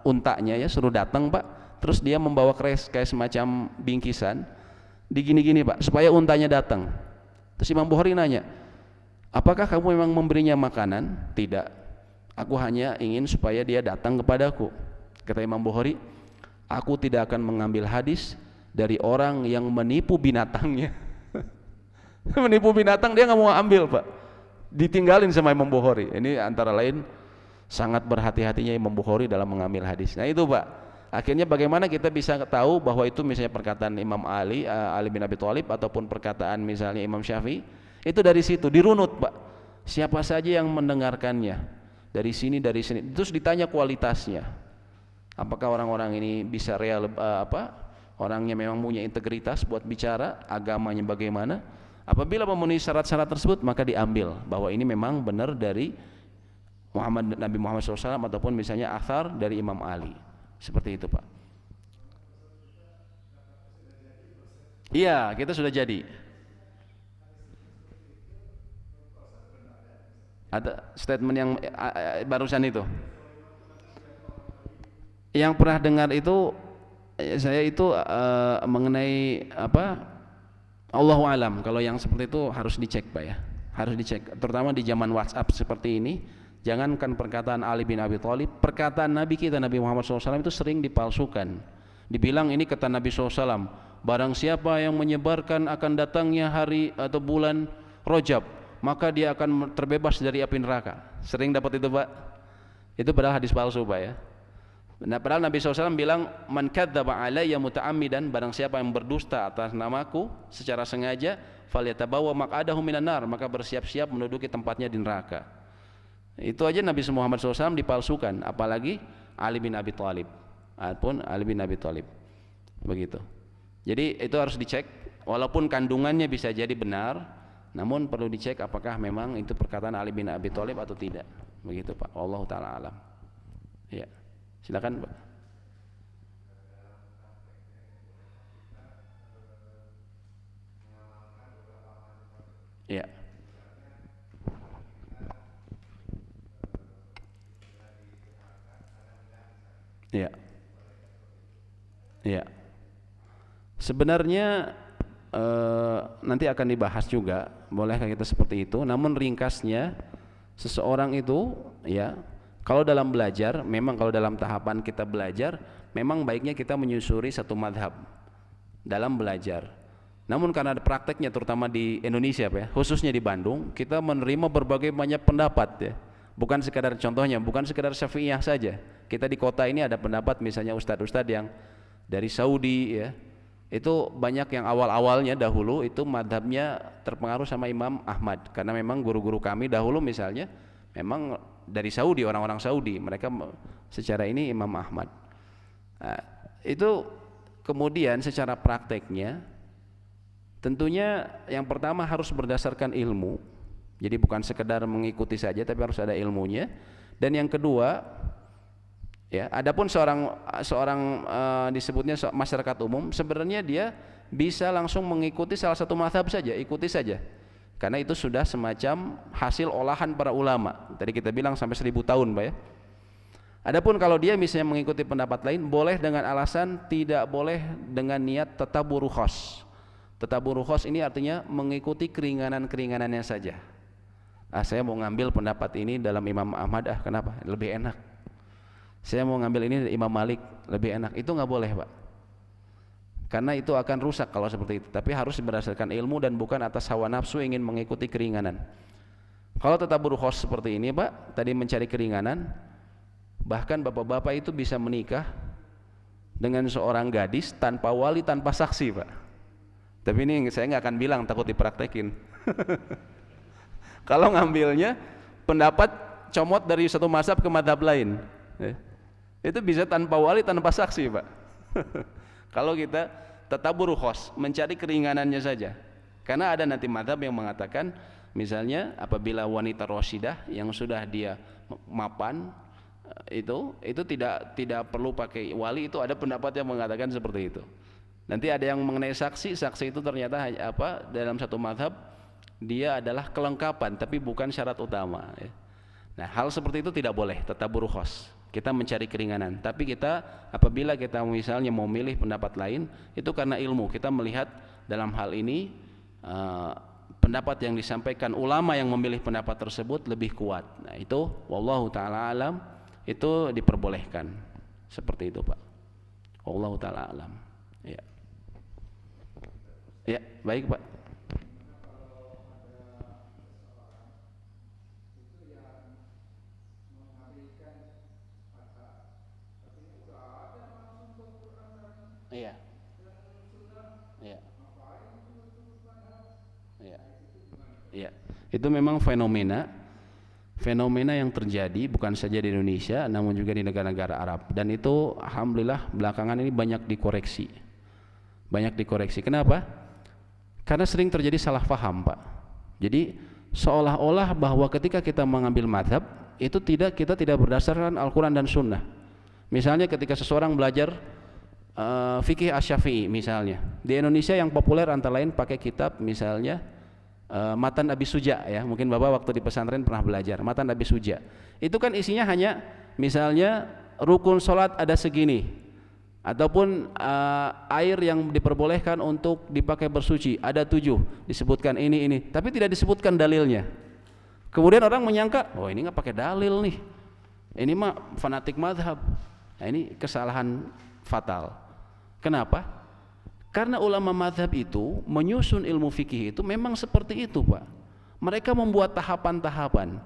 untanya ya suruh datang, Pak, terus dia membawa kayak semacam bingkisan, digini-gini, Pak, supaya untanya datang. Terus Imam Bukhari nanya, apakah kamu memang memberinya makanan? Tidak, aku hanya ingin supaya dia datang kepadaku. Kata Imam Bukhari, aku tidak akan mengambil hadis dari orang yang menipu binatangnya. Menipu binatang dia nggak mau ambil, Pak, ditinggalin sama Imam Bukhari. Ini antara lain sangat berhati-hatinya Imam Bukhari dalam mengambil hadis. Nah itu, Pak, akhirnya bagaimana kita bisa tahu bahwa itu misalnya perkataan Imam Ali bin Abi Thalib ataupun perkataan misalnya Imam Syafi'i, itu dari situ dirunut, Pak, siapa saja yang mendengarkannya dari sini, terus ditanya kualitasnya, apakah orang-orang ini bisa orangnya memang punya integritas buat bicara, agamanya bagaimana. Apabila memenuhi syarat-syarat tersebut, maka diambil bahwa ini memang benar dari Nabi Muhammad SAW ataupun misalnya athar dari Imam Ali. Seperti itu, Pak. Iya, kita sudah jadi. Ada statement yang barusan itu. Yang pernah dengar itu saya itu mengenai Allahu alam, kalau yang seperti itu harus dicek, Pak, ya. Harus dicek, terutama di zaman WhatsApp seperti ini. Jangankan perkataan Ali bin Abi Thalib, perkataan Nabi kita Nabi Muhammad SAW itu sering dipalsukan. Dibilang ini kata Nabi SAW, barang siapa yang menyebarkan akan datangnya hari atau bulan Rajab, maka dia akan terbebas dari api neraka. Sering dapat itu, Pak. Itu padahal hadis palsu, Pak, ya. Nah, padahal Nabi SAW bilang, man kadzdzaba alayya muta'ammidan, barang siapa yang berdusta atas namaku secara sengaja, falyatabawwa maq'adahu minan nar, maka bersiap-siap menduduki tempatnya di neraka. Itu aja Nabi Muhammad SAW dipalsukan, apalagi Ali bin Abi Thalib. Adapun Ali bin Abi Thalib, begitu. Jadi itu harus dicek, walaupun kandungannya bisa jadi benar, namun perlu dicek apakah memang itu perkataan Ali bin Abi Thalib atau tidak. Begitu, Pak. Wallahu taala alam. Ya. Silakan, Pak. Ya. Ya. Ya. Sebenarnya nanti akan dibahas juga, bolehkah kita seperti itu. Namun ringkasnya, seseorang itu ya, kalau dalam belajar, memang kalau dalam tahapan kita belajar, memang baiknya kita menyusuri satu madhab dalam belajar. Namun karena ada prakteknya, terutama di Indonesia, Pak, ya, khususnya di Bandung, kita menerima berbagai banyak pendapat, ya. Bukan sekadar, contohnya, bukan sekadar Syafi'iyah saja. Kita di kota ini ada pendapat misalnya ustadz-ustadz yang dari Saudi, ya, itu banyak yang awal-awalnya dahulu itu madhabnya terpengaruh sama Imam Ahmad, karena memang guru-guru kami dahulu misalnya memang dari Saudi, orang-orang Saudi, mereka secara ini Imam Ahmad. Nah, itu kemudian secara prakteknya tentunya yang pertama harus berdasarkan ilmu, jadi bukan sekedar mengikuti saja tapi harus ada ilmunya. Dan yang kedua, ya, adapun seorang disebutnya masyarakat umum, sebenarnya dia bisa langsung mengikuti salah satu mazhab saja, ikuti saja. Karena itu sudah semacam hasil olahan para ulama. Tadi kita bilang sampai 1000 tahun, Pak, ya. Adapun kalau dia misalnya mengikuti pendapat lain, boleh dengan alasan tidak boleh dengan niat tatabur rukhas. Tatabur rukhas ini artinya mengikuti keringanan-keringanannya saja. Saya mau ngambil pendapat ini dalam Imam Ahmad, kenapa? Lebih enak. Saya mau ngambil ini dari Imam Malik, lebih enak. Itu nggak boleh, Pak. Karena itu akan rusak kalau seperti itu. Tapi harus berdasarkan ilmu dan bukan atas hawa nafsu ingin mengikuti keringanan. Kalau tatabur rukhas seperti ini, Pak, tadi mencari keringanan, bahkan bapak-bapak itu bisa menikah dengan seorang gadis tanpa wali, tanpa saksi, Pak. Tapi ini saya nggak akan bilang, takut dipraktekin. Kalau ngambilnya pendapat comot dari satu mazhab ke mazhab lain, Ya. Itu bisa tanpa wali, tanpa saksi, Pak. Kalau kita tatabbur khos, mencari keringanannya saja. Karena ada nanti mazhab yang mengatakan misalnya apabila wanita rosyidah yang sudah dia mapan itu tidak perlu pakai wali, itu ada pendapat yang mengatakan seperti itu. Nanti ada yang mengenai saksi itu ternyata dalam satu mazhab dia adalah kelengkapan tapi bukan syarat utama ya. Nah, hal seperti itu tidak boleh tatabbur khos. Kita mencari keringanan, tapi kita apabila kita misalnya mau milih pendapat lain, itu karena ilmu. Kita melihat dalam hal ini pendapat yang disampaikan ulama yang memilih pendapat tersebut lebih kuat. Nah, itu wallahu taala alam, itu diperbolehkan. Seperti itu, Pak. Wallahu taala alam. Ya. Ya, baik, Pak. Iya. Iya. Iya. Iya. Itu memang fenomena yang terjadi bukan saja di Indonesia namun juga di negara-negara Arab, dan itu alhamdulillah belakangan ini banyak dikoreksi. Kenapa? Karena sering terjadi salah paham, Pak. Jadi seolah-olah bahwa ketika kita mengambil mazhab itu kita tidak berdasarkan Al-Quran dan Sunnah. Misalnya ketika seseorang belajar fikih Asy-Syafi'i misalnya, di Indonesia yang populer antara lain pakai kitab misalnya Matan Abi Suja ya, mungkin Bapak waktu di pesantren pernah belajar Matan Abi Suja. Itu kan isinya hanya misalnya rukun sholat ada segini, ataupun air yang diperbolehkan untuk dipakai bersuci ada 7, disebutkan ini, tapi tidak disebutkan dalilnya. Kemudian orang menyangka, oh ini nggak pakai dalil nih, ini mah fanatik mazhab. Nah, ini kesalahan fatal. Kenapa? Karena ulama mazhab itu menyusun ilmu fikih itu memang seperti itu, Pak. Mereka membuat tahapan-tahapan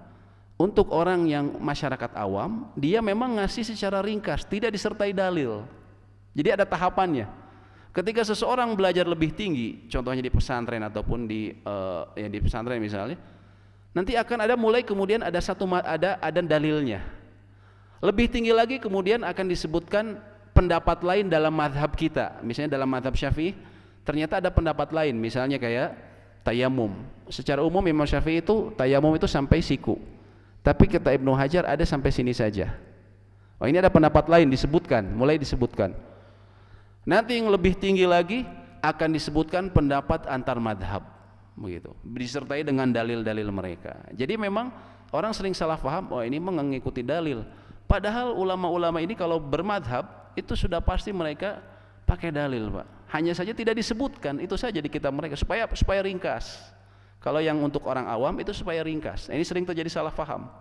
untuk orang yang masyarakat awam, dia memang ngasih secara ringkas, tidak disertai dalil. Jadi ada tahapannya. Ketika seseorang belajar lebih tinggi, contohnya di pesantren ataupun di pesantren misalnya, nanti akan ada kemudian ada dalilnya. Lebih tinggi lagi kemudian akan disebutkan pendapat lain dalam mazhab kita. Misalnya dalam mazhab Syafi'i ternyata ada pendapat lain, misalnya kayak tayamum. Secara umum Imam Syafi'i itu tayamum itu sampai siku. Tapi kata Ibnu Hajar ada sampai sini saja. Oh, ini ada pendapat lain mulai disebutkan. Nanti yang lebih tinggi lagi akan disebutkan pendapat antar madhab, begitu, disertai dengan dalil-dalil mereka. Jadi memang orang sering salah paham, oh ini mengikuti dalil. Padahal ulama-ulama ini kalau bermadhab itu sudah pasti mereka pakai dalil, Pak. Hanya saja tidak disebutkan, itu saja di kitab mereka supaya ringkas. Kalau yang untuk orang awam itu supaya ringkas. Ini sering terjadi salah paham.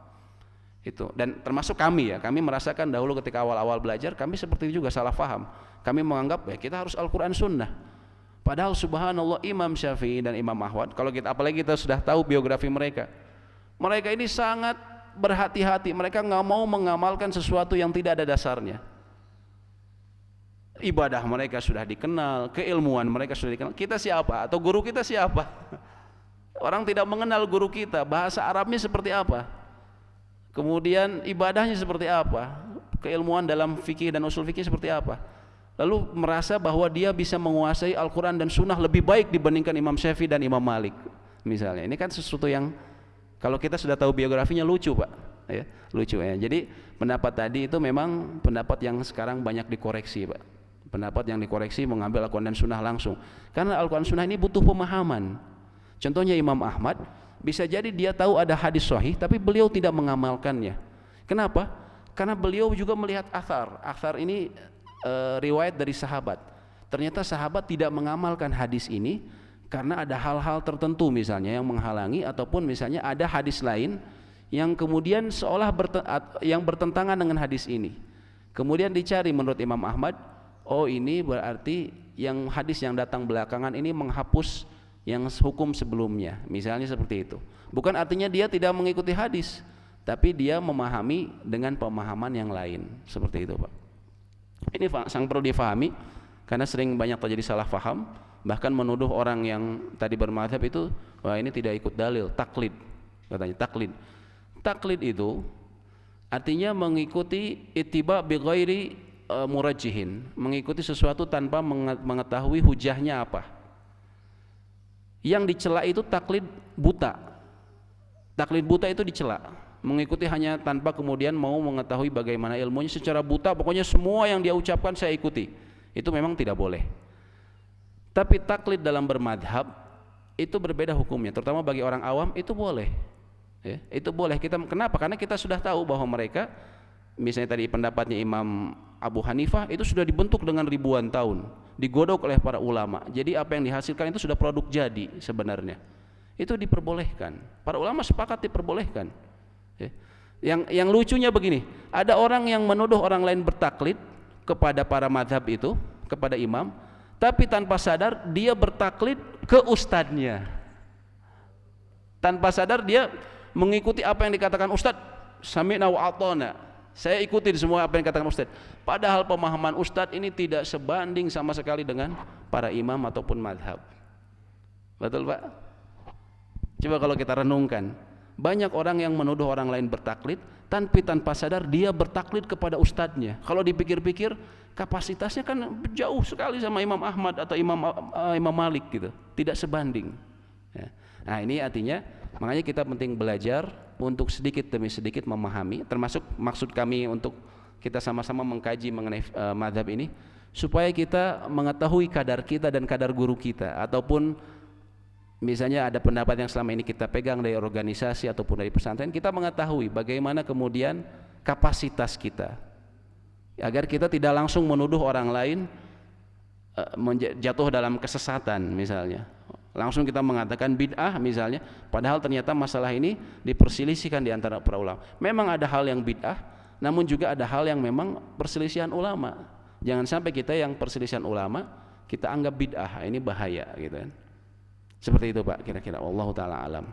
Itu, dan termasuk kami merasakan dahulu ketika awal-awal belajar kami seperti itu juga salah paham. Kami menganggap kita harus Al-Quran Sunnah, padahal subhanallah Imam Syafi'i dan Imam Ahmad, kalau apalagi kita sudah tahu biografi mereka ini sangat berhati-hati, mereka nggak mau mengamalkan sesuatu yang tidak ada dasarnya. Ibadah mereka sudah dikenal, keilmuan mereka sudah dikenal. Kita siapa atau guru kita siapa? Orang tidak mengenal guru kita, bahasa Arabnya seperti apa, kemudian ibadahnya seperti apa, keilmuan dalam fikih dan usul fikih seperti apa, lalu merasa bahwa dia bisa menguasai Al-Quran dan Sunnah lebih baik dibandingkan Imam Syafi'i dan Imam Malik misalnya. Ini kan sesuatu yang kalau kita sudah tahu biografinya lucu, Pak ya, lucu ya. Jadi pendapat tadi itu memang pendapat yang sekarang banyak dikoreksi, Pak. Pendapat yang dikoreksi mengambil Al-Quran dan Sunnah langsung, karena Al-Quran Sunnah ini butuh pemahaman. Contohnya Imam Ahmad, bisa jadi dia tahu ada hadis sahih tapi beliau tidak mengamalkannya. Kenapa? Karena beliau juga melihat athar ini riwayat dari sahabat. Ternyata sahabat tidak mengamalkan hadis ini karena ada hal-hal tertentu misalnya yang menghalangi, ataupun misalnya ada hadis lain yang kemudian seolah yang bertentangan dengan hadis ini. Kemudian dicari menurut Imam Ahmad, oh ini berarti yang hadis yang datang belakangan ini menghapus yang hukum sebelumnya, misalnya seperti itu. Bukan artinya dia tidak mengikuti hadis, tapi dia memahami dengan pemahaman yang lain, seperti itu, Pak. Ini sangat perlu difahami, karena sering banyak terjadi salah paham, bahkan menuduh orang yang tadi bermadzhab itu, wah ini tidak ikut dalil, taklid, katanya taklid. Taklid itu artinya mengikuti ittiba bi ghairi murajjihin, mengikuti sesuatu tanpa mengetahui hujahnya apa. Yang dicela itu taklid buta. Taklid buta itu dicela, mengikuti hanya tanpa kemudian mau mengetahui bagaimana ilmunya, secara buta pokoknya semua yang dia ucapkan saya ikuti. Itu memang tidak boleh. Tapi taklid dalam bermadhab itu berbeda hukumnya, terutama bagi orang awam itu boleh. Ya, itu boleh. Kenapa? Karena kita sudah tahu bahwa mereka, misalnya tadi pendapatnya Imam Abu Hanifah itu sudah dibentuk dengan ribuan tahun, digodok oleh para ulama. Jadi apa yang dihasilkan itu sudah produk jadi sebenarnya. Itu diperbolehkan. Para ulama sepakat diperbolehkan. Ya. Yang lucunya begini, ada orang yang menuduh orang lain bertaklid kepada para madhab itu, kepada imam, tapi tanpa sadar dia bertaklid ke ustadznya. Tanpa sadar dia mengikuti apa yang dikatakan ustadz, sami'na wa ata'na, saya ikuti semua apa yang dikatakan ustadz. Padahal pemahaman ustadz ini tidak sebanding sama sekali dengan para imam ataupun madhab. Betul Pak? Coba kalau kita renungkan, banyak orang yang menuduh orang lain bertaklid, tapi tanpa sadar dia bertaklid kepada ustadznya. Kalau dipikir-pikir, kapasitasnya kan jauh sekali sama Imam Ahmad atau Imam Malik gitu, tidak sebanding. Ya. Nah ini artinya, makanya kita penting belajar untuk sedikit demi sedikit memahami, termasuk maksud kami untuk kita sama-sama mengkaji mengenai madhab ini, supaya kita mengetahui kadar kita dan kadar guru kita, ataupun misalnya ada pendapat yang selama ini kita pegang dari organisasi ataupun dari pesantren, kita mengetahui bagaimana kemudian kapasitas kita, agar kita tidak langsung menuduh orang lain jatuh dalam kesesatan misalnya. Langsung kita mengatakan bid'ah misalnya, padahal ternyata masalah ini diperselisihkan di antara para ulama. Memang ada hal yang bid'ah, namun juga ada hal yang memang perselisihan ulama. Jangan sampai kita yang perselisihan ulama kita anggap bid'ah, ini bahaya gitu kan. Seperti itu Pak kira-kira, wallahu taala alam.